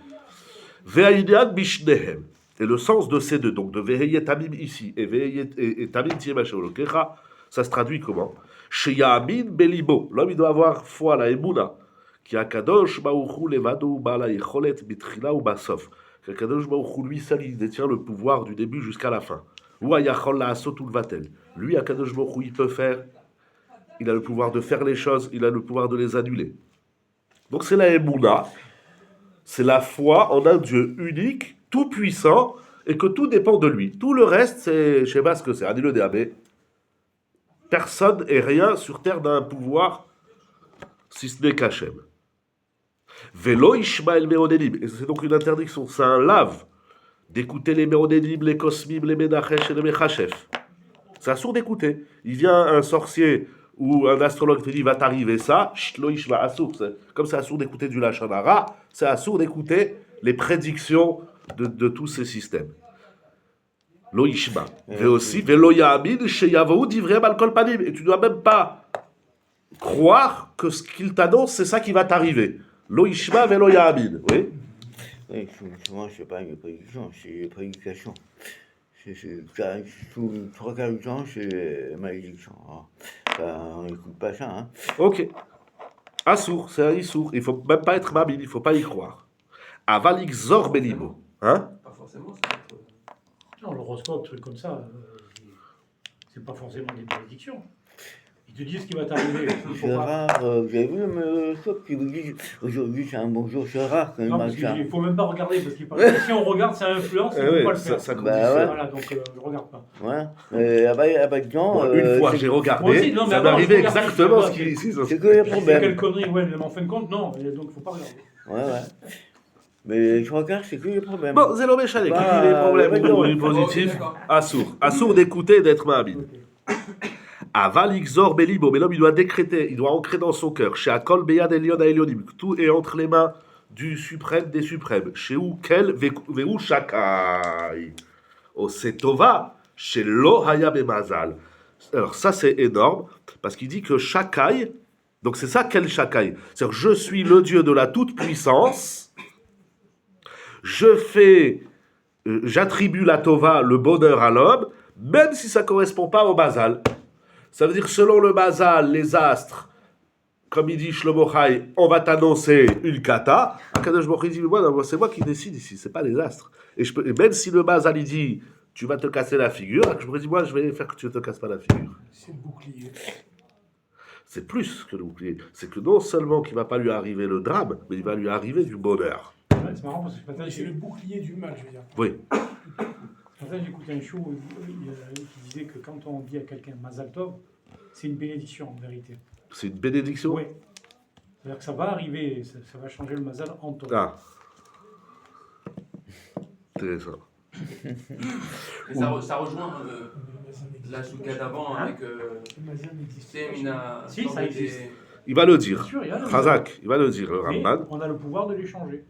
Ve'aïdead bishnehem. Et le sens de ces deux, donc de Veheyet Tamim ici et Tamim Tiye Machem Elokecha, ça se traduit comment? Sheyamin belibo. L'homme, il doit avoir foi, la emuna. Qui a Kadosh Baruch Hu levado bala yecholet bitrila ou basof. Que Kadosh Baruch Hu, lui seul, il détient le pouvoir du début jusqu'à la fin. Ou ayachol la asot ou vatel. Lui, à Kadosh Baruch Hu, il peut faire. Il a le pouvoir de faire les choses, il a le pouvoir de les annuler. Donc c'est la emuna. C'est la foi en un Dieu unique, tout puissant, et que tout dépend de lui. Tout le reste, c'est, je sais pas ce que c'est, Adilo Deabé. Personne et rien sur terre n'a un pouvoir, si ce n'est qu'Hachem. Velo Ishmael Meodelim. Et c'est donc une interdiction, c'est un lave d'écouter les Meodelim, les Kosmim, les Menachesh et les Mechachef. C'est assourd d'écouter. Il vient un sorcier ou un astrologue te dit va t'arriver ça, Shtlo Ishma assourd. Comme c'est assourd d'écouter du Lachon Hara, c'est assourd d'écouter les prédictions de tous ces systèmes. Lo Ishma. Et aussi, Velo Ya'amid Sheyavou Divrei Al Kol Panim. Et tu ne dois même pas croire que ce qu'il t'annonce, c'est ça qui va t'arriver. Lo Ishma Velo Ya'amid. Oui. Oui, souvent, c'est pas une prédiction, c'est une prédication. Trois quarts du temps, c'est malédiction. On n'écoute pas ça. Hein. Ok. Assour, c'est un Issour. Il ne faut même pas être mabine, il ne faut pas y croire. Avalik Zor Belimo. Hein? Pas forcément, ça peut être. Non, l'horoscope, truc comme ça, c'est pas forcément des prédictions. Ils te disent ce qui va t'arriver. C'est rare, vous avez vu le horoscope qui vous dit aujourd'hui c'est un bon jour, c'est rare quand même. Non, parce qu'il ne faut même pas regarder, parce qu'il parle que si on regarde, ça influence, il ne faut pas le faire. Ça Bah ouais. Voilà, donc je ne regarde pas. Ouais, mais avec dedans. Bon, une fois, j'ai regardé, Moi aussi, non, mais ça m'est avant, arrivé je regarde, exactement je ce qu'il est ici. C'est que les C'est problèmes. quelle connerie, ouais, mais en fin de compte, non, et donc il ne faut pas regarder. Ouais. Mais je regarde, c'est que les problèmes. Bon, Zélo Méchané, Bah, qui dit les problèmes ouais, ou ouais. du positif? D'accord. Assour. Assour d'écouter et d'être mabine. Ok. Aval Xor Belimo, mais l'homme il doit décréter, il doit ancrer dans son cœur. Chez Akol Beyad Elion Aelionim, tout est entre les mains du suprême des suprêmes. Chez où Kel Veu Shakai. Au Setova, chez Lo Haya Bemazal. Alors ça c'est énorme, parce qu'il dit que Shakai, donc c'est ça Kel Shakai. C'est-à-dire je suis le Dieu de la toute-puissance, j'attribue la Tova, le bonheur à l'homme, même si ça ne correspond pas au Mazal. Ça veut dire, selon le Mazal, les astres, comme il dit Shlomo Chai, on va t'annoncer une kata. Akadosh Baruch Hu dit, moi, c'est moi qui décide ici, c'est pas les astres. Et même si le Mazal, il dit, tu vas te casser la figure, je me dis, moi, je vais faire que tu ne te casses pas la figure. C'est le bouclier. C'est plus que le bouclier. C'est que non seulement qu'il ne va pas lui arriver le drame, mais il va lui arriver du bonheur. Ouais, c'est marrant parce que ce matin, C'est le bouclier du mal, je veux dire. Oui. ce matin, j'écoutais un show qui disait que quand on dit à quelqu'un Mazal Tov, c'est une bénédiction en vérité. C'est une bénédiction. Oui. C'est-à-dire que ça va arriver, ça va changer le Mazal en Tov. Ah. Intéressant. Mais ça rejoint la souka d'avant Hein? avec. Le Mazal n'existe C'est pas. Mina. Si, ça existe. Il va le Bien dire. sûr, il y a le Chazak, il va le dire, le Mais Ramban. on a le pouvoir de les changer.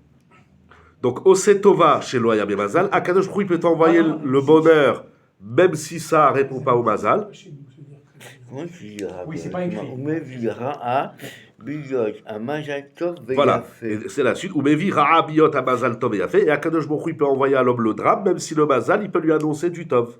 Donc, Osetova chez Loya Bemazal, Akadosh Baruch Hu, il peut t'envoyer le bonheur, même si ça ne répond pas au Mazal. Chez nous, c'est-à-dire que- Comment tu diras? Oui, c'est pas écrit. On me dira à Bigot, à Mazal Tov, Voilà, Veyafé. et c'est la suite. Ou Mevi Ra'a Biyot à Mazal Tov et Yafé. Et Akadosh Baruch Hu, il peut envoyer à l'homme le drame, même si le Mazal, il peut lui annoncer du Tov.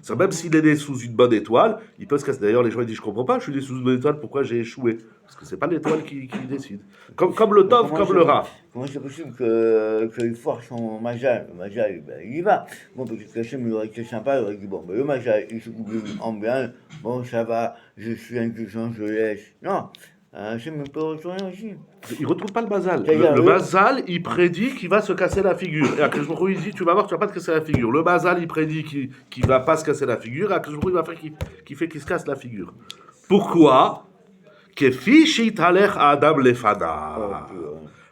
C'est même s'il est né sous une bonne étoile, il peut se casser. D'ailleurs, les gens ils disent, je comprends pas, je suis né sous une bonne étoile, pourquoi j'ai échoué? Parce que c'est pas l'étoile qui décide. Comme le Tov, comme le Ra. Comment c'est possible qu'il force son Mazal? Le Mazal, ben, il y va. Bon, peut-être que Hachem, il aurait été sympa, il aurait dit, bon, ben, le Mazal, il se coupe en bien, bon, ça va, je suis intelligent, je laisse. Non, Hachem peut retourner aussi. Il ne retrouve pas le Mazal. C'est-à-dire, Le oui. Mazal, il prédit qu'il va se casser la figure. Et Akadosh Baruch Hu, il dit, tu vas voir, tu vas pas te casser la figure. Le Mazal, il prédit qu'il va pas se casser la figure. Et Akadosh Baruch Hu, il va faire qu'il se casse la figure. Pourquoi? Kefi shitalech Adam lefana.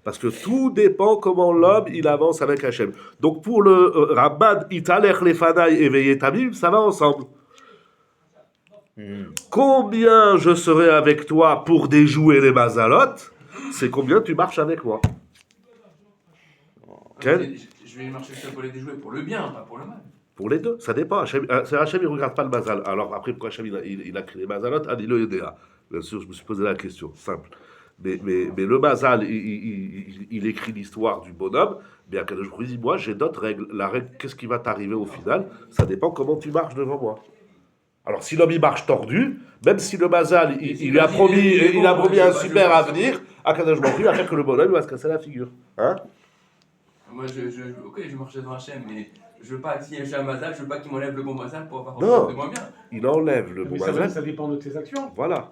Parce que tout dépend comment l'homme, il avance avec Hachem. Donc pour le Ramban, italech lefana et veillé tamim, ça va ensemble. Combien je serai avec toi pour déjouer les mazalotes, c'est combien tu marches avec moi. Quel? Je vais marcher sur pour les déjouer pour le bien, pas pour le mal. Pour les deux, ça dépend. Hachem, il ne regarde pas le mazal. Alors après, pourquoi Hachem il a créé les mazalotes? Adilo Yodéa. Bien sûr, je me suis posé la question, simple. Mais le mazal, il écrit l'histoire du bonhomme. Mais à je vous dis, moi, j'ai d'autres règles. La règle, qu'est-ce qui va t'arriver au final? Ça dépend comment tu marches devant moi. Alors, si l'homme il marche tordu, même si le mazal il lui a promis un super avenir, Akadosh Baruch Hu va faire que le bonhomme il va se casser la figure. Hein? Moi, ok, je marche devant Hachem, mais je veux pas, si j'ai un mazal, je veux pas qu'il m'enlève le bon mazal pour avoir Non. de moins bien. Il enlève le bon Mais ça mazal. dépend de tes actions. Voilà.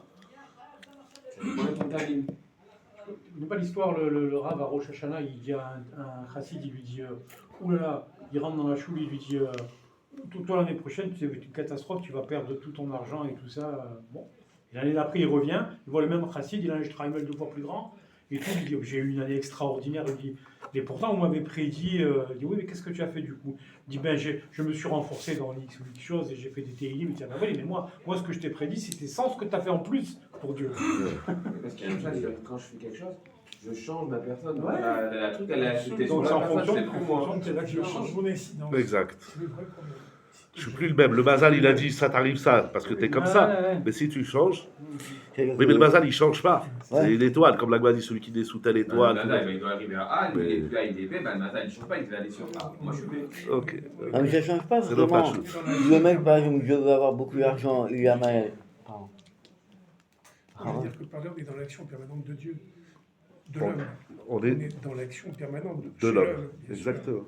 N'est pas l'histoire, le Rav à Rosh Hashanah, il dit à un chassid, il lui dit oulala, il rentre dans la choule, il lui dit toi l'année prochaine, c'est une catastrophe, tu vas perdre tout ton argent et tout ça. Bon. Et l'année d'après, il revient, il voit le même chassid, il a un Shtraimel 2 fois plus grand, et tout, il dit j'ai eu une année extraordinaire, il dit mais pourtant on m'avait prédit, il dit oui, mais qu'est-ce que tu as fait du coup? Il dit ben je me suis renforcé dans X ou X choses et j'ai fait des TIlim, il dit ah ben oui, mais moi ce que je t'ai prédit, c'était sans ce que tu as fait en plus pour Dieu. Parce qu'il y a une chose, c'est que quand je fais quelque chose, je change ma personne. Ouais. La truc, elle a acheté sur Donc la c'est en personne, fonction c'est de plus moi. tes Tu actions. changes mon incidence. Exact. C'est le vrai problème. Je suis plus le même. Le Mazal, il a dit ça t'arrive ça parce que t'es comme ça. Ouais. Mais si tu changes, C'est-à-dire oui, mais que- le Mazal, il change pas. Ouais. C'est une étoile, comme l'Agma dit, celui qui naît sous telle Le étoile. Mazal, il doit arriver à A, Mais- lui, et puis A, il est B, le Mazal, il ne change pas, il va aller sur A. Moi, je suis B. Ok. Ah, mais ça change pas C'est notre vraiment. chose. Le mec, par exemple, je veux avoir beaucoup d'argent, il a mal. Pardon. Ça veut dire que par là, on est dans l'action permanente de Dieu, de Bon, l'homme. On On est est dans l'action permanente de chez l'homme. bien sûr. Exactement.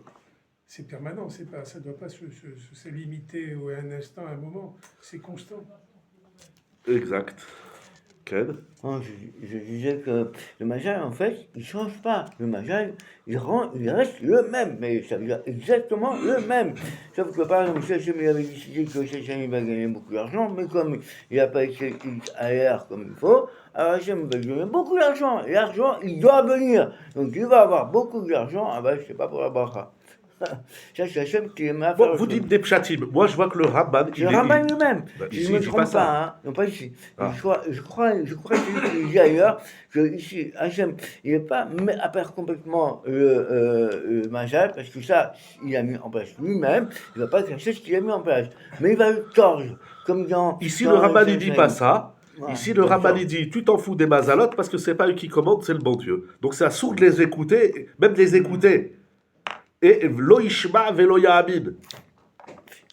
C'est permanent, c'est pas, ça ne doit pas se limiter à un instant, à un moment. C'est constant. Exact. Ken? Non, je disais que le Majal, en fait, il change pas. Le Majal, il reste le même, mais ça veut dire exactement le même. Sauf que par exemple, Hachem, il avait décidé que Hachem, il va gagner beaucoup d'argent, mais comme il n'a pas été XAR comme il faut, alors Hachem va gagner beaucoup d'argent. Et l'argent, il doit venir. Donc il va avoir beaucoup d'argent, ah ben, c'est pas pour la bracha. Ça, c'est Hachem qui aime faire Bon, le vous truc. dites des pshatim. Moi, je vois que le Ramban, Le Ramban lui-même. Bah, Si ici, je ne me il dit trompe pas ça. pas, hein. Non, pas ici. Ah. Je crois que c'est lui qui dit ailleurs que ici, Hachem, il n'est pas à perdre complètement le Majal, parce que ça, il a mis en place lui-même, il ne va pas cacher ce qu'il a mis en place. Mais il va le tordre, comme dans. Ici, dans le Ramban, il dit pas ça. Voilà, Ici, le bien Ramban, sûr. il dit tu t'en fous des mazalotes parce que c'est pas eux qui commandent, c'est le bon Dieu. Donc, c'est assourd de les écouter, même de les écouter. Et lo ishma velo ya'amin.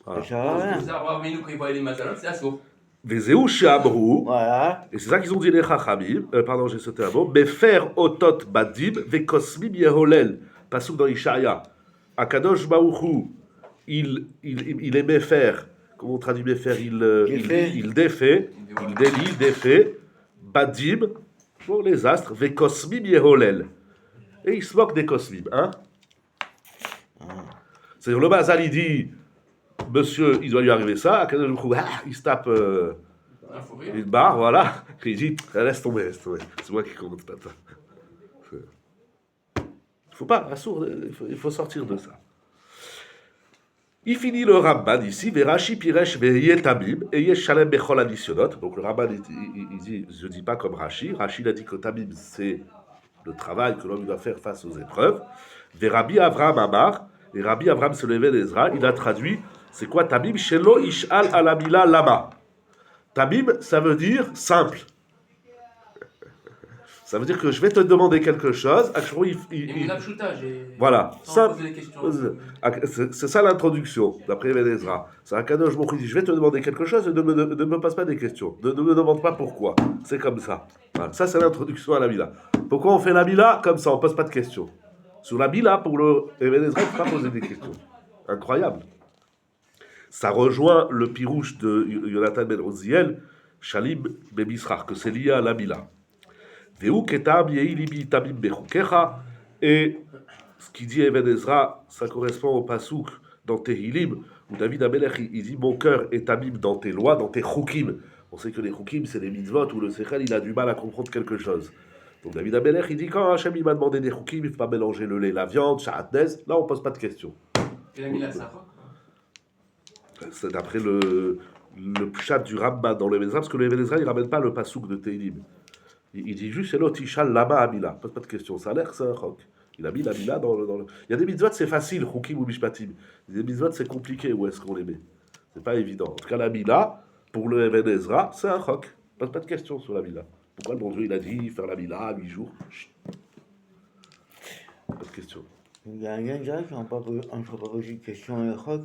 Voilà. Ça sert à rien. Ça, Rabbeinu, quand il voyait les mazalotes, c'est assaut. Vezeu she'amru. Voilà. Et c'est ça qu'ils ont dit les Chachamim. Pardon, j'ai sauté un mot. Mefer otot badim vekosmim yeholel. Pasuk dans Ishaïa. Akadosh Baruchu, il aimait faire. Comment on traduit Mefer? Il défait. Il délie, il défait. Badim, pour les astres. Vekosmim yeholel. Et il se moque des kosmim. Hein? C'est-à-dire, le Mazal, il dit, monsieur, il doit lui arriver ça. Akadosh Baruchu, il se tape. Un fou rire. Une barre, voilà. Et il dit, laisse tomber, laisse tomber. C'est moi qui compte maintenant. Il faut pas, assourd, il faut sortir de ça. Il finit le Ramban ici, Verashi Piresh Vehiye Tamim, et Yesh Shalem Bechol Additionot. Donc le Ramban, il dit, je ne dis pas comme Rashi. Rashi, il a dit que Tamim, c'est le travail que l'homme doit faire face aux épreuves. Verabi Avraham Amar, et Rabbi Avraham se levait d'Ezra, il a traduit, c'est quoi Tamim? Shelo Ishal Alamila Lama. Tamim, ça veut dire simple. Ça veut dire que je vais te demander quelque chose. Et Mouna Pshuta, j'ai. Voilà, Sans simple. poser des questions. C'est ça l'introduction, d'après Ibn Ezra. C'est un Kadosh Baruch Hu dit, je vais te demander quelque chose et ne me pose pas des questions. Ne me demande pas pourquoi. C'est comme ça. Voilà. Ça, c'est l'introduction à la Mila. Pourquoi on fait la Mila? Comme ça, on ne pose pas de questions. Sur la Mila, pour le Ibn Ezra, il ne faut pas poser des questions. Incroyable. Ça rejoint le pirouche de Yonatan ben Oziel, Shalim Bemisrach, que c'est lié à la Mila. Et ce qu'il dit Ibn Ezra, ça correspond au pasouk dans Tehilim, où David Amelech, il dit mon cœur est tamim dans tes lois, dans tes chukim. On sait que les chukim, c'est les mitzvot où le sechel, il a du mal à comprendre quelque chose. Donc David Amelech, il dit quand Hachem il m'a demandé des chukim, il ne faut pas mélanger le lait, la viande, sha'atnez, là on ne pose pas de questions. Il a mis la Sarah. C'est d'après le pshat du Ramban dans le Ibn Ezra, parce que le Ibn Ezra, il ne ramène pas le pasouk de Tehilim. Il dit juste, c'est l'autre Ishal Lama Amila. Pose pas de question. Ça a l'air que c'est un chok. Il a mis la Mila dans le. Il y a des mitzvot, c'est facile, Chukim ou Mishpatim. Des mitzvot, c'est compliqué. Où est-ce qu'on les met? C'est pas évident. En tout cas, la Mila, pour le Ibn Ezra, c'est un chok. Pose pas de question sur la Mila. Pourquoi le bon Dieu, il a dit faire la Mila 8 jours? Chut. Pas de question. Il y a un lien direct entre pas poser de questions et le roc.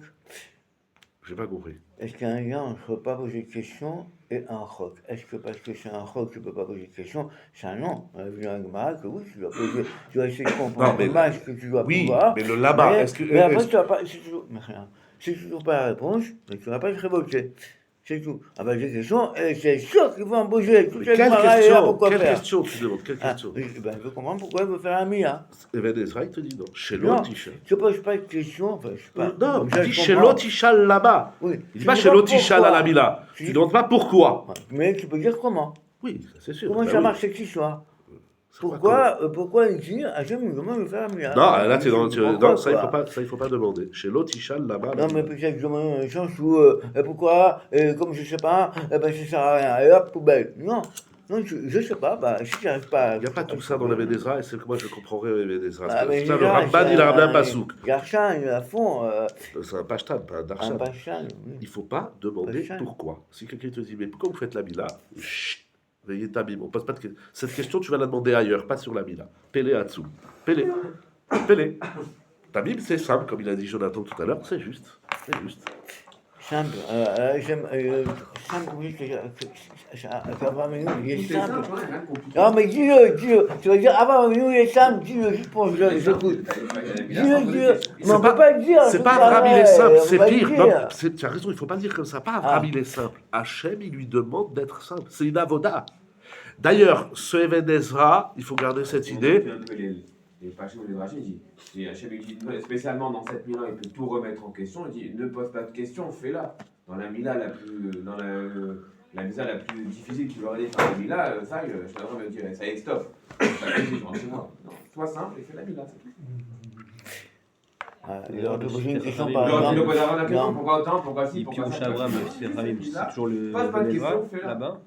J'ai pas compris. Est-ce qu'il y a un lien entre pas poser de questions et un roc? Est-ce que parce que c'est un roc, tu ne peux pas poser de questions? C'est un non. On a vu dans le Gemara que oui, tu dois poser, tu dois essayer de comprendre Non, mais- l'image que tu dois Oui, pouvoir. mais le lama, est-ce que. Mais après, est-ce- tu vas pas. C'est toujours pas la réponse, mais tu ne vas pas te révolter. C'est tout. Ah ben, des questions, et c'est sûr qu'ils vont en bouger. Tout Mais le quelle Gemara est là, question? pourquoi Quelle faire? question tu demandes? Quelle Ah, question? oui, ben, je veux comprendre pourquoi il veut faire un mia. Ibn Ezra, il te dit non. Chez Non, l'autre, Ishal. je ne pose pas de questions, enfin, je sais pas. Non, Comme ça, il dit je chez comprends. l'autre, Ishal là-bas. Oui. Il dit Tu pas dis chez l'autre, Ishal à pourquoi. la Mila. Tu Tu ne demandes pas pourquoi. Ouais, mais tu peux dire comment. Oui, ça, c'est sûr. Comment Bah ça oui. marche cette histoire? C'est pas comment. Pourquoi ici, Hachem nous demande de faire un miracle? Non, là, tu es dans. Pourquoi, Non, ça, quoi? il faut pas demander. Chez l'autre, Ishal là-bas. Non, mais peut-être que je demande un sens où, pourquoi, comme je sais pas, ben ça sert à rien, et hop, poubelle. Non, Non, je sais pas, bah, si j'arrive pas. Il n'y a pas tout ça dans la Védézra, et c'est que moi je comprendrais la Védézra. Ah, mais Ça, le déjà, Ramban, il a ramené un pasouk. Garchan, à fond, C'est un pashtan, pas un un darshan. Bachan. Il ne faut pas demander Pashtan. pourquoi. Si quelqu'un te dit, mais pourquoi vous faites la Mila? Chut, veillez tabim. On pose pas de question. Cette question, tu vas la demander ailleurs, pas sur la Mila. Pélé à dessous. Pélé. Pélé. Tabim, c'est simple, comme il a dit Jonathan tout à l'heure, c'est juste. C'est juste. Simple, j'aime. Simple, oui, qu'Abraham Avinu, il est C'est simple. simple, hein, rien de compliqué. Non, mais dis-le. Tu vas dire, Abraham Avinu, il est simple, dis-le, juste pour que j'écoute. Dis-le. Mais on peut pas le dire. C'est tout pas pareil, Abraham, il est simple, on c'est peut pas le pire. dire. Non, tu as raison, il ne faut pas dire comme ça. Pas Abraham, Ah. il est simple. Hachem, il lui demande d'être simple. C'est une avoda. D'ailleurs, ce Even Ezra, il faut garder cette idée. Un peu les Pachim ou les Drachim, il dit, Hachem il dit, spécialement dans cette Mila, il peut tout remettre en question. Il dit, ne pose pas de questions, fais-la. Dans la Mila la plus, dans la Misa la plus difficile qu'il aurait dit faire la Mila, ça, je devrais me dire, ça y est, stop. C'est moi. Non, sois simple et fais la Mila. Il aurait pu poser une question Il par Il aurait pu exemple. poser la question, Non. pourquoi autant, pourquoi si, Et puis pourquoi au ça. Chavram, c'est toujours le Pose pas de Benezra, questions, fais-la. là-bas.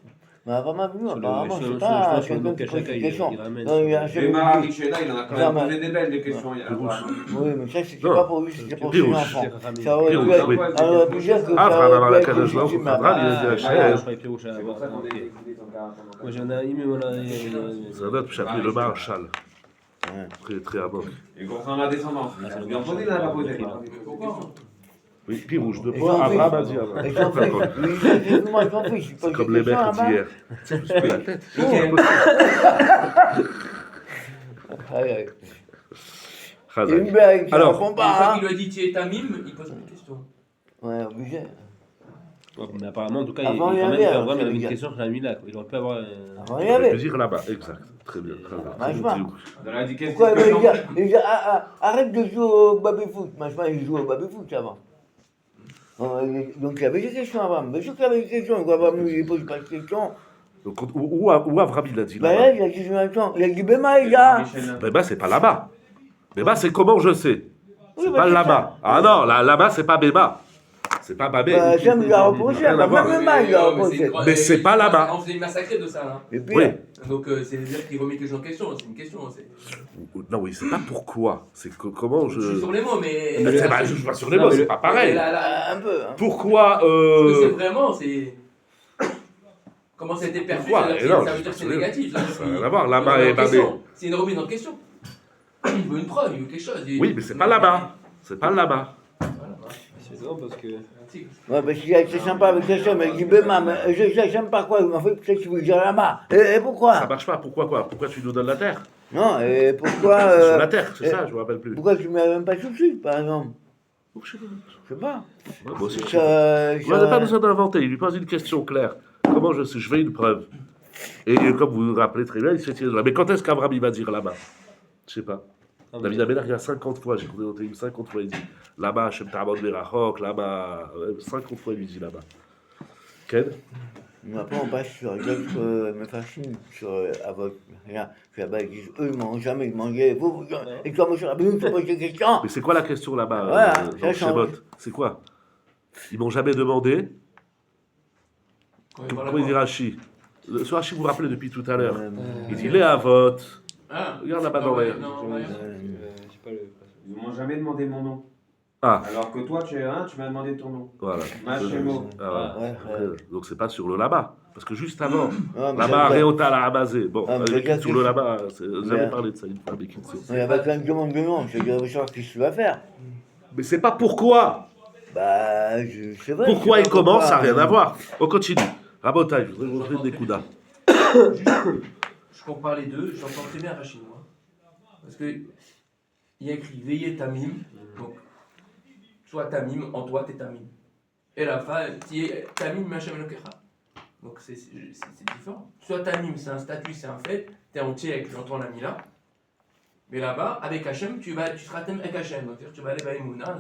Mais Abraham Avinu, Sur le- apparemment, sur c'est le- pas sur le quelqu'un qui pose Kachaka, des il questions. ramène Non, il y a un sur- chef Mais de Marie police. Shela, il en a quand Non, même mais- posé des belles des questions. Il y a Pirouche. Oui, mais ça, c'était Non. pas pour lui, c'était pour ses Pirouche. enfants. C'est Ça aurait pu Pirouche, être. oui. On aurait pu dire que ça Abraham, aurait pu être Kadosh Baruch Hu, légitime. Abraham, il a dit Ah, Hachem. je croyais Pirouche C'est pour ça là-bas. qu'on Ok. est écouté ton cas. Moi j'en ai un, mais voilà. C'est un autre chapitre, le Maharshal. Ouais. Très, très amok. Et concernant la descendance, Ah, ça il a bien posé, il n'a pas posé. Pourquoi Oui, Pirouche, deux Et points, j'en fais- Abraham a dit Abraham. Et j'en fais, oui, moi j'en fais, je suis pas C'est comme les mecs hein, d'hier. Je me suis pris la tête. Aïe, aïe. Chazak. Une blague, ça Alors, répond Une fois pas, qu'il lui a dit tu es Tamim, il pose une question. hein. Ouais, obligé. Mais apparemment, en tout cas, Avant, il il y quand avait, même hein, Abraham, il ça avait veut une dire. question sur la Mila. Il aurait pu avoir. Avant, il y On avait. peut dire là-bas, exact. Très bien. Très bien. Très Majma. bon diou. On a dit qu'est-ce Pourquoi que il dit, arrête de jouer au baby-foot. Machin, il joue au baby-foot avant. Donc il y avait des questions avant. Bien sûr qu'il y avait des questions. Quoi, Abraham, il ne pose pas de questions. Donc, où Abraham il a dit Ben là-bas? là, il a dit Jonathan. Il a dit Bema, il a. Beba, c'est pas là-bas. Beba, c'est comment je sais. Oui, C'est ben, pas c'est là-bas. ça. Ah non, là-bas, c'est pas Beba. C'est pas Babé. J'aime lui a reproché. Rien à voir. Même Bema, il a reproché. Mais c'est pas là-bas. On faisait une massacre de ça. Hein. Et puis, Oui. Donc c'est-à-dire qu'il remet les gens en question. C'est une question. Non, oui, c'est pas pourquoi. C'est comment Je suis je. sur les mots, mais. C'est pas- je suis pas sur les mots, c'est pas pareil. un peu. Hein. Pourquoi. Ce que c'est vraiment, c'est. Comment ça a été perçu, Pourquoi? ça Et non, veut dire que c'est je- négatif. Ça n'a rien à voir. Là-bas et Babé. C'est une remise en question. Il veut une preuve, il veut quelque chose. Oui, mais c'est pas là-bas. C'est pas là-bas. C'est ça parce que. Ouais, parce qu'il a été sympa avec Hachem. Il dit Bema, mais j'aime pas quoi. En fait, peut-être qu'il veut dire là-bas. Et Ça pourquoi? marche pas. Pourquoi quoi? Pourquoi tu nous donnes la terre? Non, et pourquoi. C'est sur la terre, c'est ça, je me rappelle plus. Pourquoi tu ne mets même pas tout de suite, par exemple? Je sais pas. Je sais pas. Ouais, moi aussi, je sais Ça, pas. On n'a pas besoin d'inventer. Il lui pose une question claire. Comment je sais? Je veux une preuve. Et comme vous vous rappelez très bien, il se fait tirer de là. Mais quand est-ce qu'Abraham il va dire là-bas? Je sais pas. David Améler, il y a 50 fois, j'ai écouté dans Télim 50 fois, il dit là-bas, Hachem Ta'amod Berachok, là-bas, 50 fois, il lui dit là-bas. Ken? Mais après, on passe sur d'autres méfachimes, sur Avot. Rien. Là-bas, ils disent eux, ils mangent jamais, ils mangeaient. Vous, et toi, monsieur Rabbeinu, tu poses des questions. Mais c'est quoi la question là-bas, Voilà, dans ça le change. Shemot? C'est quoi? Ils m'ont jamais demandé. Comment il dit Rashi? Ce Rashi, vous vous rappelez depuis tout à l'heure. Il dit les Avot. Ah, Regarde là-bas dans les. non, Je sais pas le. Ils m'ont jamais demandé mon nom. Ah, Alors que toi, tu es un, tu m'as demandé ton nom. voilà. Machemo. Ah, Ouais, voilà. Donc c'est pas sur le là-bas. Parce que juste avant, Non, mais là-bas, ça- Réota l'a amasé. Bon, Ah, mais avec regarde sur que- le là-bas, j'avais Mais- parlé de ça une fois avec une Il y avait plein de demandes de nom. Je veux savoir ce que tu vas faire. Mais c'est pas pourquoi. Bah, je sais pas. Pourquoi je il sais pas commence, ça n'a pourquoi. rien à voir. On continue. Rabotage, je voudrais vous montrer des coups Juste, je compare les deux, j'entends très bien Rachid, moi. Parce que il y a écrit veillez Tamim, donc soit Tamim, en toi t'es Tamim. Et la fin, tu es Tamim Machem Elokecha. Donc c'est différent. Soit Tamim, c'est un statut, c'est un fait, t'es entier avec j'entends la Mila. Mais là-bas, avec Hachem, tu seras Tamim avec Hachem. Donc tu vas aller à Emouna.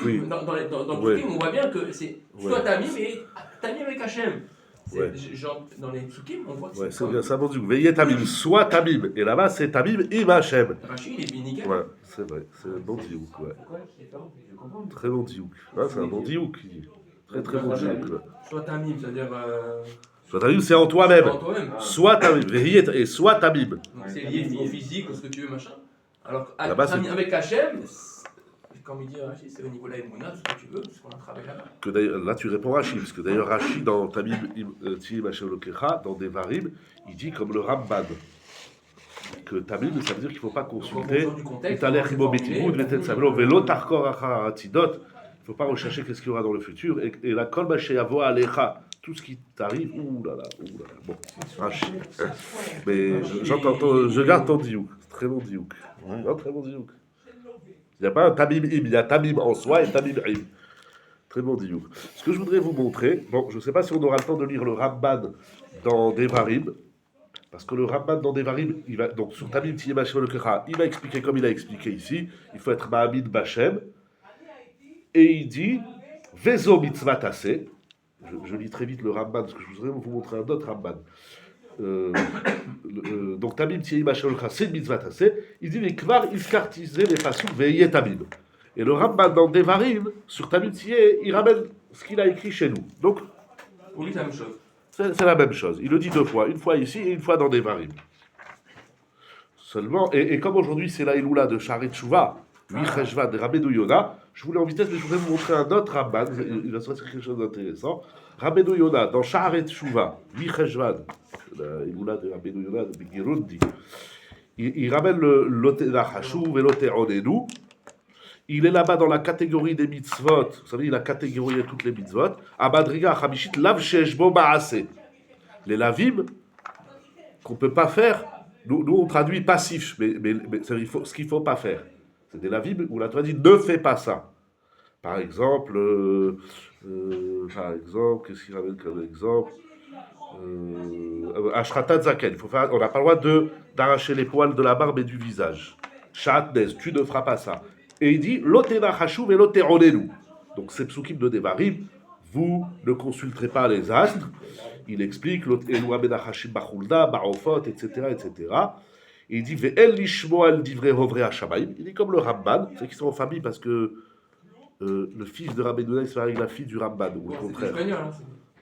Oui. Dans le Ouais. Tzukim, on voit bien que c'est soit Ouais. Tamim et Tamim avec Hachem. Ouais. Genre, dans les Tzukim, on voit que Ouais, c'est c'est comme- bien ça, mon Dieu. Veillez Tabim, soit Tabim. Et là-bas, c'est Tabim im Hachem. Rachid, il est bien nickel. Ouais, c'est vrai. C'est un bon diouk, ouais. Pourquoi c'est différent? Je comprends. Très bon diouk. Ouais, c'est un bon diouk. Très très bon diouk. Ouais. Soit Tamim, c'est-à-dire Soit tamim, c'est en toi-même. En toi-même. Soit tamim, et soit tamim. Donc c'est lié au physique, au ce que tu veux, machin. Alors Là-bas, c'est- avec Hachem, comme il dit Rachid, c'est au niveau de la Emouna, ce que tu veux, parce qu'on a travaillé là-bas. Que d'ailleurs, là, tu réponds Rachid, parce que d'ailleurs, Rachid, dans Tamim Tiyim Hashem Elokecha, dans Devarim, il dit comme le Ramban, que Tamim, ça veut dire qu'il ne faut pas Donc, en consulter. fonction du contexte, Tout à l'heure, comment c'est Imo formulé, Betimud, Vetet Savelo, Velo Tarkor Achar Hatidot. Il ne faut pas rechercher qu'est-ce qu'il y aura dans le futur. Et la Kol Masheyavo Alecha, tout ce qui t'arrive, ouh là là. Bon, Rachid. Mais je garde ton diouk. Très bon diouk. Ouais. Non, très bon diouk. Il n'y a pas un Tamim Im, il y a Tamim en soi et Tamim Im. Très bon diouk. Ce que je voudrais vous montrer, bon, je ne sais pas si on aura le temps de lire le Ramban dans Devarim, parce que le Ramban dans Devarim, il va, donc sur Tamim Tiyem Hashem Elokecha, il va expliquer comme il a expliqué ici, il faut être Ma'amid Bachem, et il dit, Vezo mitzvah taseh, je lis très vite le Ramban, parce que je voudrais vous montrer un autre Ramban. Donc Tamim Tiyem Hashem Elokecha, c'est une mitzvah taseh, il dit, les kvar iskartisé les pasuk veillez Tamim. Et le Ramban dans Devarim, sur Tamim Tiyeh, il ramène ce qu'il a écrit chez nous. Donc, Pour lui, c'est la même chose. c'est la même chose. Il le dit deux fois. Une fois ici et une fois dans Devarim. Seulement, et comme aujourd'hui c'est la Iloula de Sharet Tshuva, 8 Cheshvan de Rabbeinu Yonah, je voulais en vitesse, mais je voudrais vous montrer un autre Ramban. Il va se passer quelque chose d'intéressant. Rabbeinu Yonah, dans Sharet Tshuva, 8 Cheshvan, la Iloula de Rabbeinu Yonah de Girundi, il ramène le Lote Nachashuv et Lote Onenu. Il est là-bas dans la catégorie des mitzvot. Vous savez, il a catégorié toutes les mitzvot. Abadriga Hamishit Lav Sheshbo Maase. Les lavim qu'on ne peut pas faire, nous on traduit passif, mais ce qu'il ne faut pas faire. C'est des lavim où la Torah dit ne fais pas ça. Par exemple, qu'est-ce qu'il ramène comme exemple Ashratat Zaken. On n'a pas le droit d'arracher les poils de la barbe et du visage. Shatnez, tu ne feras pas ça. Et il dit Lotena Hashuv et Loteronenu. Donc c'est psukim de Devarim, vous ne consulterez pas les astres. Il explique Elua Benachashim Bachulda, Barofot, etc. Et il dit Ve'el Lishmo al Divrei Hovre Hashamayim. Il dit comme le Ramban, c'est qu'ils sont en famille parce que le fils de Rabbeinu Yonah il se marie avec la fille du Ramban, ou le C'est contraire. espagnol, hein.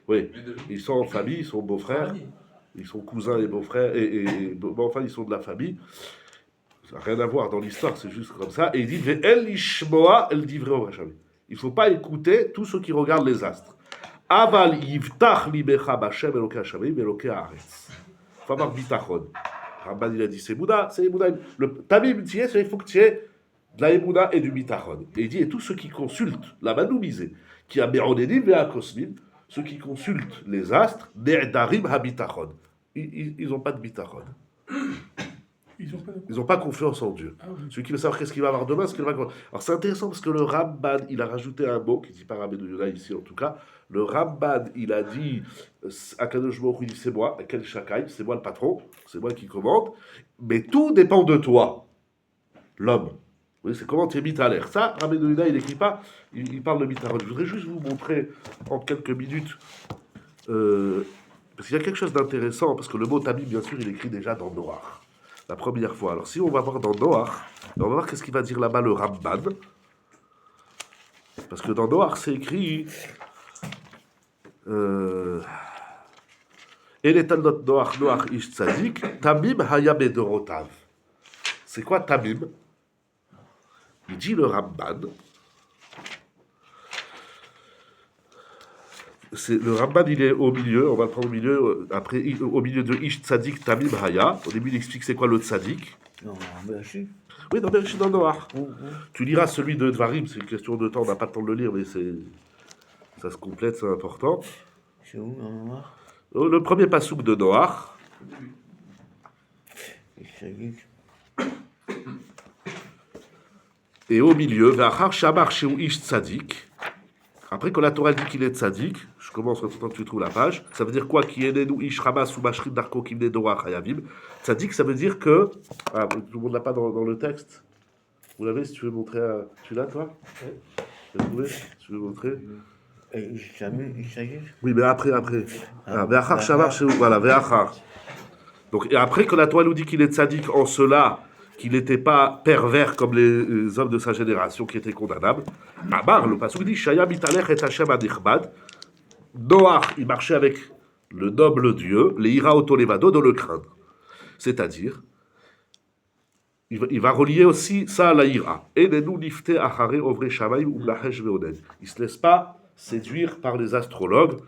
Oui, Les deux. ils sont en famille, ils sont beaux-frères, ils sont cousins et beaux-frères, enfin ils sont de la famille. Ça n'a rien à voir dans l'histoire, c'est juste comme ça. Et il dit Ve'el Lishmoa el Divrei Hovre Hashamayim. Il ne faut pas écouter tous ceux qui regardent les astres. Aval yivtach libecha b'Hashem Elokei Hashamayim Elokei haaretz. Il faut avoir bitachon. Ramban il a dit c'est Mouna, c'est Mouna. Le Tamim Tiyeh, il faut que tu aies de la Mouna et du bitachon. Et il dit et tous ceux qui consultent la manoumisée, qui a Meronenim et Akosmin, ceux qui consultent les astres, Ne'darim habitachon. Ils n'ont pas de bitachon. Ils n'ont pas confiance en Dieu. Ah oui. Celui qui veut savoir qu'est-ce qu'il va avoir demain, ce qu'il va avoir. Alors c'est intéressant parce que le Ramban, il a rajouté un mot, qui dit pas Rabbeinu Yonah ici en tout cas. Le Ramban, il a dit Akadosh Baruch Hu, il dit c'est moi, quel Shakai, c'est moi le patron, c'est moi qui commande, mais tout dépend de toi, l'homme. Oui, c'est comment tu es mis à l'air. Ça, Rabbeinu Yonah, il n'écrit pas, il parle de mitarot. Je voudrais juste vous montrer en quelques minutes, parce qu'il y a quelque chose d'intéressant, parce que le mot Tamim, bien sûr, il est écrit déjà dans Noach. La première fois. Alors, si on va voir dans Noach, on va voir qu'est-ce qu'il va dire là-bas le Ramban. Parce que dans Noach, c'est écrit. Et les Talmud Noach Ish Tzadik, Tamim Haya Bedorotav. C'est quoi Tamim? Il dit le Ramban. Le Ramban, il est au milieu, on va le prendre au milieu, après, au milieu de Ish Tzadik Tamim Haya. Au début, il explique c'est quoi le Tzadik. Non, ben si. Oui, dans Bereshit, dans Noach. Tu liras celui de Dvarim, c'est une question de temps, on n'a pas le temps de le lire, mais ça se complète, c'est important. C'est où, dans le noir? Le premier pasouk de Noach. Et au milieu, Ve'achar Shamar Sheu Ish Tzadik. Après que la Torah dit qu'il est Tzadik, je commence quand tu trouves la page, ça veut dire quoi? Qui est nous Ish Ramas ou Mashrit Darko Kimne Dorach Hayavim. Tzadik, ça veut dire que. Ah, tout le monde l'a pas dans le texte. Vous l'avez, si tu veux montrer. Tu l'as, toi? Oui. Tu l'as trouvé? Tu veux montrer? Oui, mais après. Ah, Ve'achar Shamar Sheu. Voilà, Ve'achar. Donc, et après que la Torah nous dit qu'il est Tzadik en cela, qu'il n'était pas pervers comme les hommes de sa génération qui étaient condamnables. Amar, le pasuk dit Shaya mitalech et Hashem adichbad. Noach, il marchait avec le noble Dieu, les ira otolevado, de le craindre. C'est-à-dire, il va relier aussi ça à la ira. Enenu nifte achare ovre shamayim umlachesh veonen. Il ne se laisse pas séduire par les astrologues.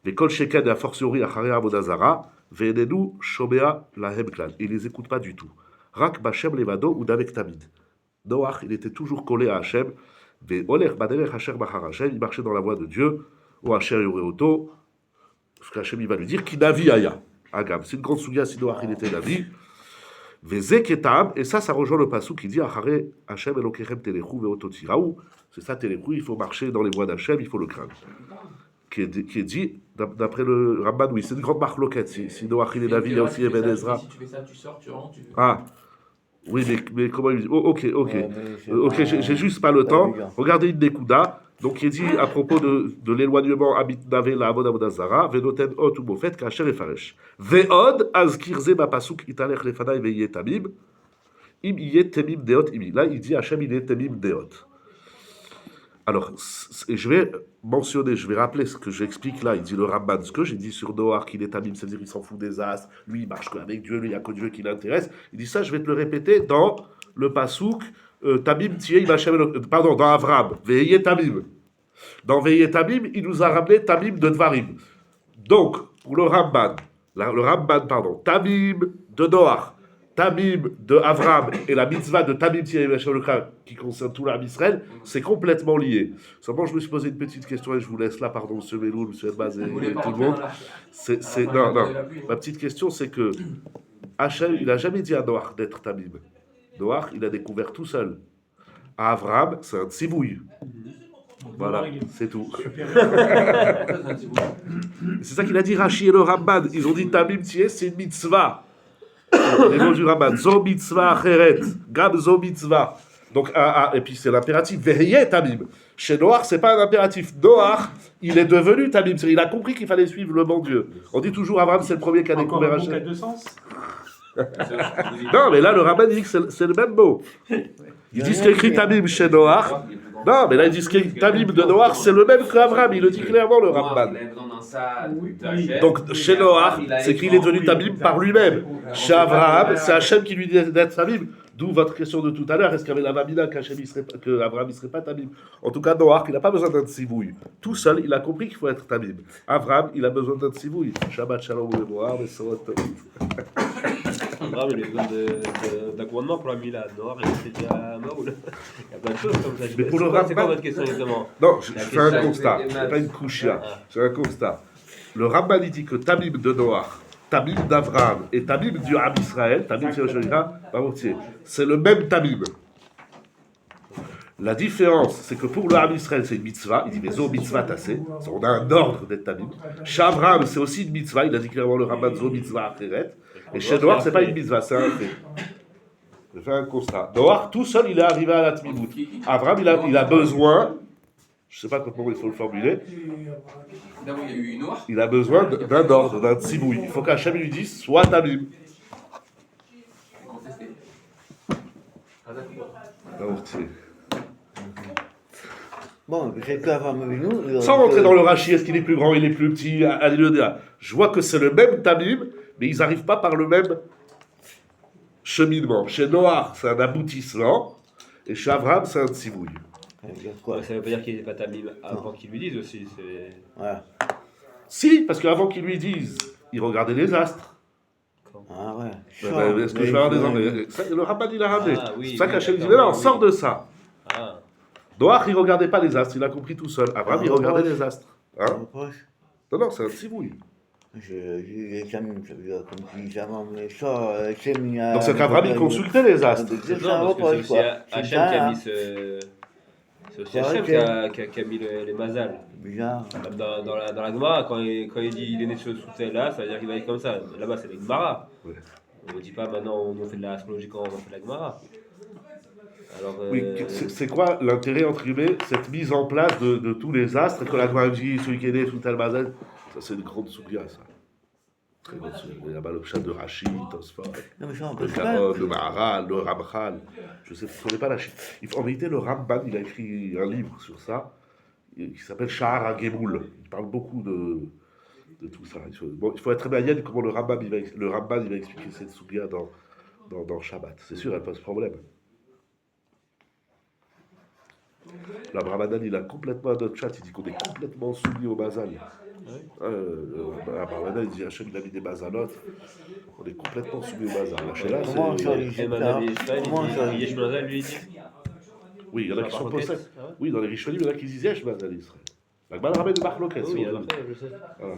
Mais kol sheken et a fortiori achare avodazara, ve'enenu shomea lahem klal. Il ne les écoute pas du tout. Rak b'Hashem levado ou d'avec tamid. Noach, il était toujours collé à Hachem. Ve'olech baderech asher bachar Hashem. Il marchait dans la voie de Dieu. Ou asher yoreoto. Ce qu'Hachem il va lui dire, qui navi aya. Agam. C'est une grande souga si Noach il était navi. Vezeketam, et ça rejoint le passou qui dit Achare Hashem Elokechem Telechu Veototiraou. C'est ça, Telechu, il faut marcher dans les voies d'Hachem, il faut le craindre. Qui est dit, d'après le Ramban, oui, c'est une grande marloquette. Si Noach il est navi, il y a aussi Eben Ezra. Si tu fais ça, tu sors, tu rentres, tu fais. Ah, oui, mais comment il dit ok, Ouais, mais c'est ok, pas- j'ai juste pas le temps. bizarre. Regardez une Nekuda, donc il est dit à propos de l'éloignement Abit Nave la Avod Avodazara, Venoten Ot ou Mofet, Kacher et Faresh. Veod, Azkirze Bapasuk, Italech Lefanai Veye Tamim, Im Iye Temim Deot Imi. Là, il dit Hachem, il est Temim Deot. Alors, je vais mentionner, je vais rappeler ce que j'explique là. Il dit le Ramban, ce que j'ai dit sur Noach, qu'il est Tamim, c'est-à-dire qu'il s'en fout des astres, lui il marche qu'avec Dieu, lui il n'y a que Dieu qui l'intéresse. Il dit ça, je vais te le répéter dans le Passouk, Tamim Tiye Hashem, pardon, dans Avram, Veye Tamim. Dans Veye Tamim, il nous a ramené Tamim de Dvarim. Donc, pour le Ramban, Tamim de Noach, Tamim de Avram et la mitzvah de Tamim Tiye Hashem qui concerne tout l'Am Israël, c'est complètement lié. Seulement, je me suis posé une petite question et je vous laisse là, pardon, M. Melou, M. Elbaz et Vous voulez pas tout le rentrer monde. dans la- Non. Ma petite question, c'est que Hachem, il n'a jamais dit à Noach d'être Tamim. Noach, il a découvert tout seul. À Avram, c'est un tsibouille. Voilà, c'est tout. C'est ça qu'il a dit Rashi et le Ramban. Ils ont dit Tamim Tiye, c'est une mitzvah. Les mots du Ramban. Zo mitzvah acheret. Gam zo mitzvah. Donc, et puis c'est l'impératif. Veheye Tamim. Chez Noach, c'est pas un impératif. Noach, il est devenu Tamim. Il a compris qu'il fallait suivre le bon Dieu. On dit toujours Abraham, c'est le premier qui a Encore découvert un mot qui a Hachem. deux sens. Non, mais là, le Ramban dit que c'est le même mot. Ils disent qu'écrit Tamim chez Noach. Non, mais là, ils disent que Tamim de Noach, c'est le même qu'Abraham. Il le dit clairement, le Ramban. Donc, chez Noach, c'est qu'il est devenu Tamim par lui-même. Chez Abraham, c'est Hachem qui lui dit d'être Tamim. D'où votre question de tout à l'heure, est-ce qu'il y avait la Vamina qu'Abraham ne serait pas Tamim? En tout cas, Noach, il n'a pas besoin d'un tsivouille. Tout seul, il a compris qu'il faut être Tamim. Abraham, il a besoin d'un tsivouille. Shabbat shalom et Moab, et Sorot. Abraham, il a besoin d'un commandement pour la Mila. Noir, il était déjà mort. Il y a plein de choses comme ça. Mais pour le C'est quoi Ramban- votre question exactement? Non, je La fais un question, constat. c'est- C'est pas une couchia. Ah. C'est un constat. Le Ramban il dit que Tamim de Noach, Tamim d'Avraham et Tamim du Ham Israël, Tamim c'est le même Tamim. La différence, c'est que pour le Ham Israël, c'est une mitzvah. Il dit, mais zo mitzvah tassé. On a un ordre d'être Tamim. Chez Avraham, c'est aussi une mitzvah. Il a dit clairement le Ramban zo mitzvah acheret. Et chez Noach, c'est pas une mitzvah, c'est un fait. Je fais un constat. Noach, tout seul, il est arrivé à la Tmimout. Avraham, il a besoin, je ne sais pas comment il faut le formuler, D'abord, il y a eu Noir. il a besoin d'un ordre, d'un tsibouille. Il faut qu'Hachem lui dise, sois Tamim. Contesté. Ah, d'accord. Donc, c'est- Bon, c'est qu'avant nous. Sans rentrer dans le rachis, est-ce qu'il est plus grand, il est plus petit, allez le dire. Je vois que c'est le même Tamim, mais ils n'arrivent pas par le même cheminement. Chez Noach, c'est un aboutissement, et chez Avraham, c'est un tsibouille. Quoi? Ça veut pas dire qu'il n'est pas Tamim avant qu'il lui dise aussi. Voilà. Si, parce qu'avant qu'ils lui disent, il regardait les astres. Ah ouais. Est-ce que je vais avoir des ennuis? Le Ramban, il a ramené. Ah, oui, C'est ça oui, qu'Hachem dit, d'accord, mais non, oui. sors de ça. Ah, Noach, il regardait pas les astres, il a compris tout seul. Abraham, il Ah, regardait ouais. les astres. Hein? Non, c'est un tsibouille. J'ai jamais, ça veut dire, comme tu dis avant, mais ça, c'est mis à. Donc c'est qu'Abraham, il consultait les astres. c'est non, parce que c'est aussi Hachem qui a mis ce. C'est aussi Hachem qui a mis les mazal. Bizarre. Comme dans la Gemara, quand il dit il est né sous tel là, ça veut dire qu'il va être comme ça. Là-bas, c'est la Gemara. Ouais. On ne dit pas maintenant on fait de l'astrologie quand on fait la Gemara. Alors, Oui, c'est quoi l'intérêt, entre guillemets, cette mise en place de tous les astres, que la Gemara dit, celui qui est né sous tel mazel, ça c'est une grande soubia, ça. Très grande soubia. Il y a le chat de Rachid, Tosfot, Non, mais ça, on le peut pas. Gaon, le Maharal, le Ramchal. Je sais, je ne connais pas la Chine. En vérité, le Ramban, il a écrit un livre sur ça, qui s'appelle Shahar HaGemoul. Il parle beaucoup de tout ça. Il faut être Emmanuel comment le Rambam il va expliquer cette soubia dans Shabbat. C'est sûr, elle pose problème. La Ramadan, il a complètement un autre chat, il dit qu'on est complètement soumis au Mazal. La Ramadan, il dit Hachem, il a mis des Mazalot, on est complètement soumis au Mazal. La Sheila, Comment c'est. ça, il Et Mazal Israël, Comment ça, Yesh Mazal, lui, il dit. Oui, il y en a qui sont Marloquette, possèdent. ah ouais. Oui, dans les Rishonim, il y en a qui disent Yesh Mazal Israël. La Gemara ramène de Marloquette. Oui, il y en a fait, je sais. Voilà.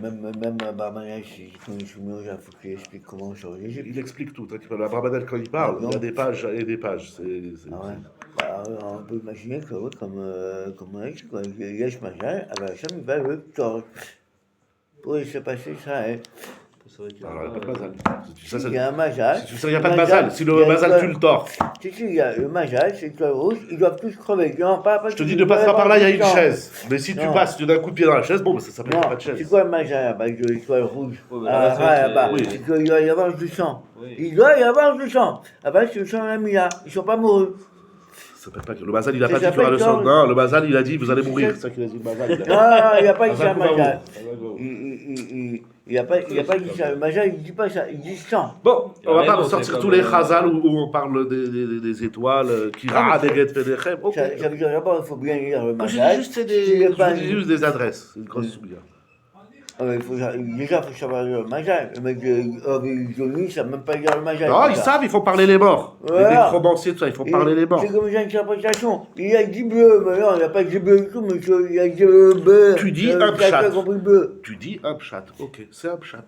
Même Barmanel, quand il se met, il faut qu'il explique comment changer l'Égypte. Il explique tout. Hein, la Ramadan, quand il parle, il y a des pages et des pages. Ah ouais. Bah, on peut imaginer que, ouais, comme on a dit, quoi, Yesh Majal, Hachem, il va le tort. Pour se passer ça, hein. Alors, il n'y a pas de Mazal. Il y a un Majal. Il n'y a pas de Mazal. Si le Mazal, tu le tords. Si, il y a le Majal, c'est le rouge, ils doivent tous crever. Non, pas Je te dis, ne passe pas par là, il y a une Non. chaise. Mais si tu Non. passes, tu donnes un coup de pied dans la chaise, bon, ça s'appelle Non, pas de c'est chaise. quoi le Majal avec de l'étoile rouge? Ouais, mais là, Là-bas, c'est- c'est qu'il doit y avoir du sang. Oui. Il doit y avoir du sang. Là-bas, c'est le sang de la Mila. Ils ne sont pas mourus. Ça s'appelle pas que le Mazal, il a Ça pas dit qu'il y aura le s'appelle sang. quand Non, le Mazal, il a dit, vous allez mourir. C'est ça qu'il a dit, le Mazal. Non, il n'y a pas dit ça, Mazal Majal. Koumarou. Il n'y a pas dit ça. Le Majal, il ne dit pas ça. Il dit sang. Bon, Il y a on va raison, pas c'est sortir comme, tous les chazal où on parle des étoiles, qui rara des guettes fédéchem. Ok. Ça veut dire d'abord, il faut bien lire le Moi, je Majal. dis juste, c'est S'il est pas- juste des adresses. C'est une grosse soubia. Déjà, il faut savoir lire le Majal. Le mec de Johnny, il ne sait même pas lire le Majal. Non, ils savent, il faut parler les morts. Les Voilà. nécromanciers, tout ça, il faut parler les morts. C'est comme une interprétation. Il y a dit bleu, mais non, il n'y a pas dit bleu du tout, mais il y a dit bleu. Tu dis un T'as pshat. compris bleu. Tu dis un pshat. Ok, c'est un pshat.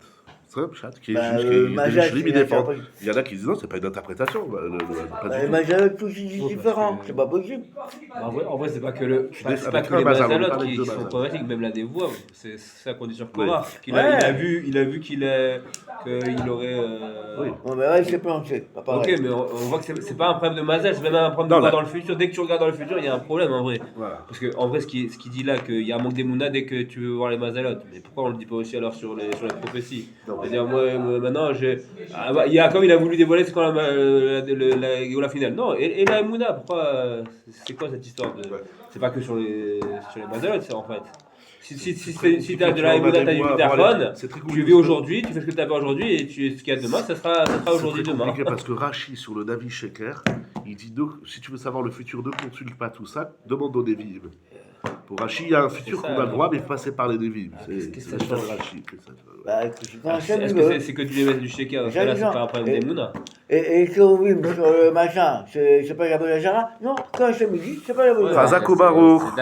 C'est un pshat qui est Bah, juste. le Qui Majal, est c'est ils défendent. l'interpré- Il y en a qui disent non, c'est pas une interprétation. Pas du Les tout. Majal, tous ils disent Ouais, différent. parce que- C'est pas possible. En vrai, c'est pas que le, suis c'est pas avec que un les Mazal, on Mazalot parle avec qui deux sont Mazal. problématiques, même la dévoie, c'est sa condition Oui. Korah. Il Ouais. a vu qu'il aurait. Oui. Bon, mais là, il s'est planché. Pas pareil. Ok, mais on voit que c'est pas un problème de Mazal, c'est même un problème de Non, voir là- dans le futur. Dès que tu regardes dans le futur, il y a un problème en vrai. Voilà. Parce que en vrai, ce qui dit là, qu'il y a un manque d'émouna dès que tu veux voir les Mazalot. Mais pourquoi on le dit pas aussi alors sur les prophéties? C'est-à-dire, moi, maintenant, il y a comme il a voulu dévoiler, c'est quand la Géoula finale. Non, et la Emouna, pourquoi? C'est quoi cette histoire de. C'est pas que sur les Mazalot, ça en fait. Si tu as de la Emouna, tu as du bitachon, C'est très tu compliqué. vis aujourd'hui, tu fais ce que tu as fait aujourd'hui, et ce qu'il y a demain, ça sera aujourd'hui, C'est demain. compliqué parce que Rashi, sur le Navi Sheker, il dit si tu veux savoir le futur, ne consulte pas tout ça, demande aux Devim. Pour Rashi, il y a un futur C'est ça, qu'on a le alors. droit, mais il faut passer par les Devim. qu'est-ce que C'est ça le choix de change Rashi. c'est ça. Bah, écoute, quand Est-ce Hachem que veut. c'est que du du Sheker? Là, c'est pas un problème d'Emouna. Et Kérovim sur le machin, c'est pas la bonne Jara? Non, quand Hachem dit, c'est pas la bonne Jara. Chazak ou Baruch.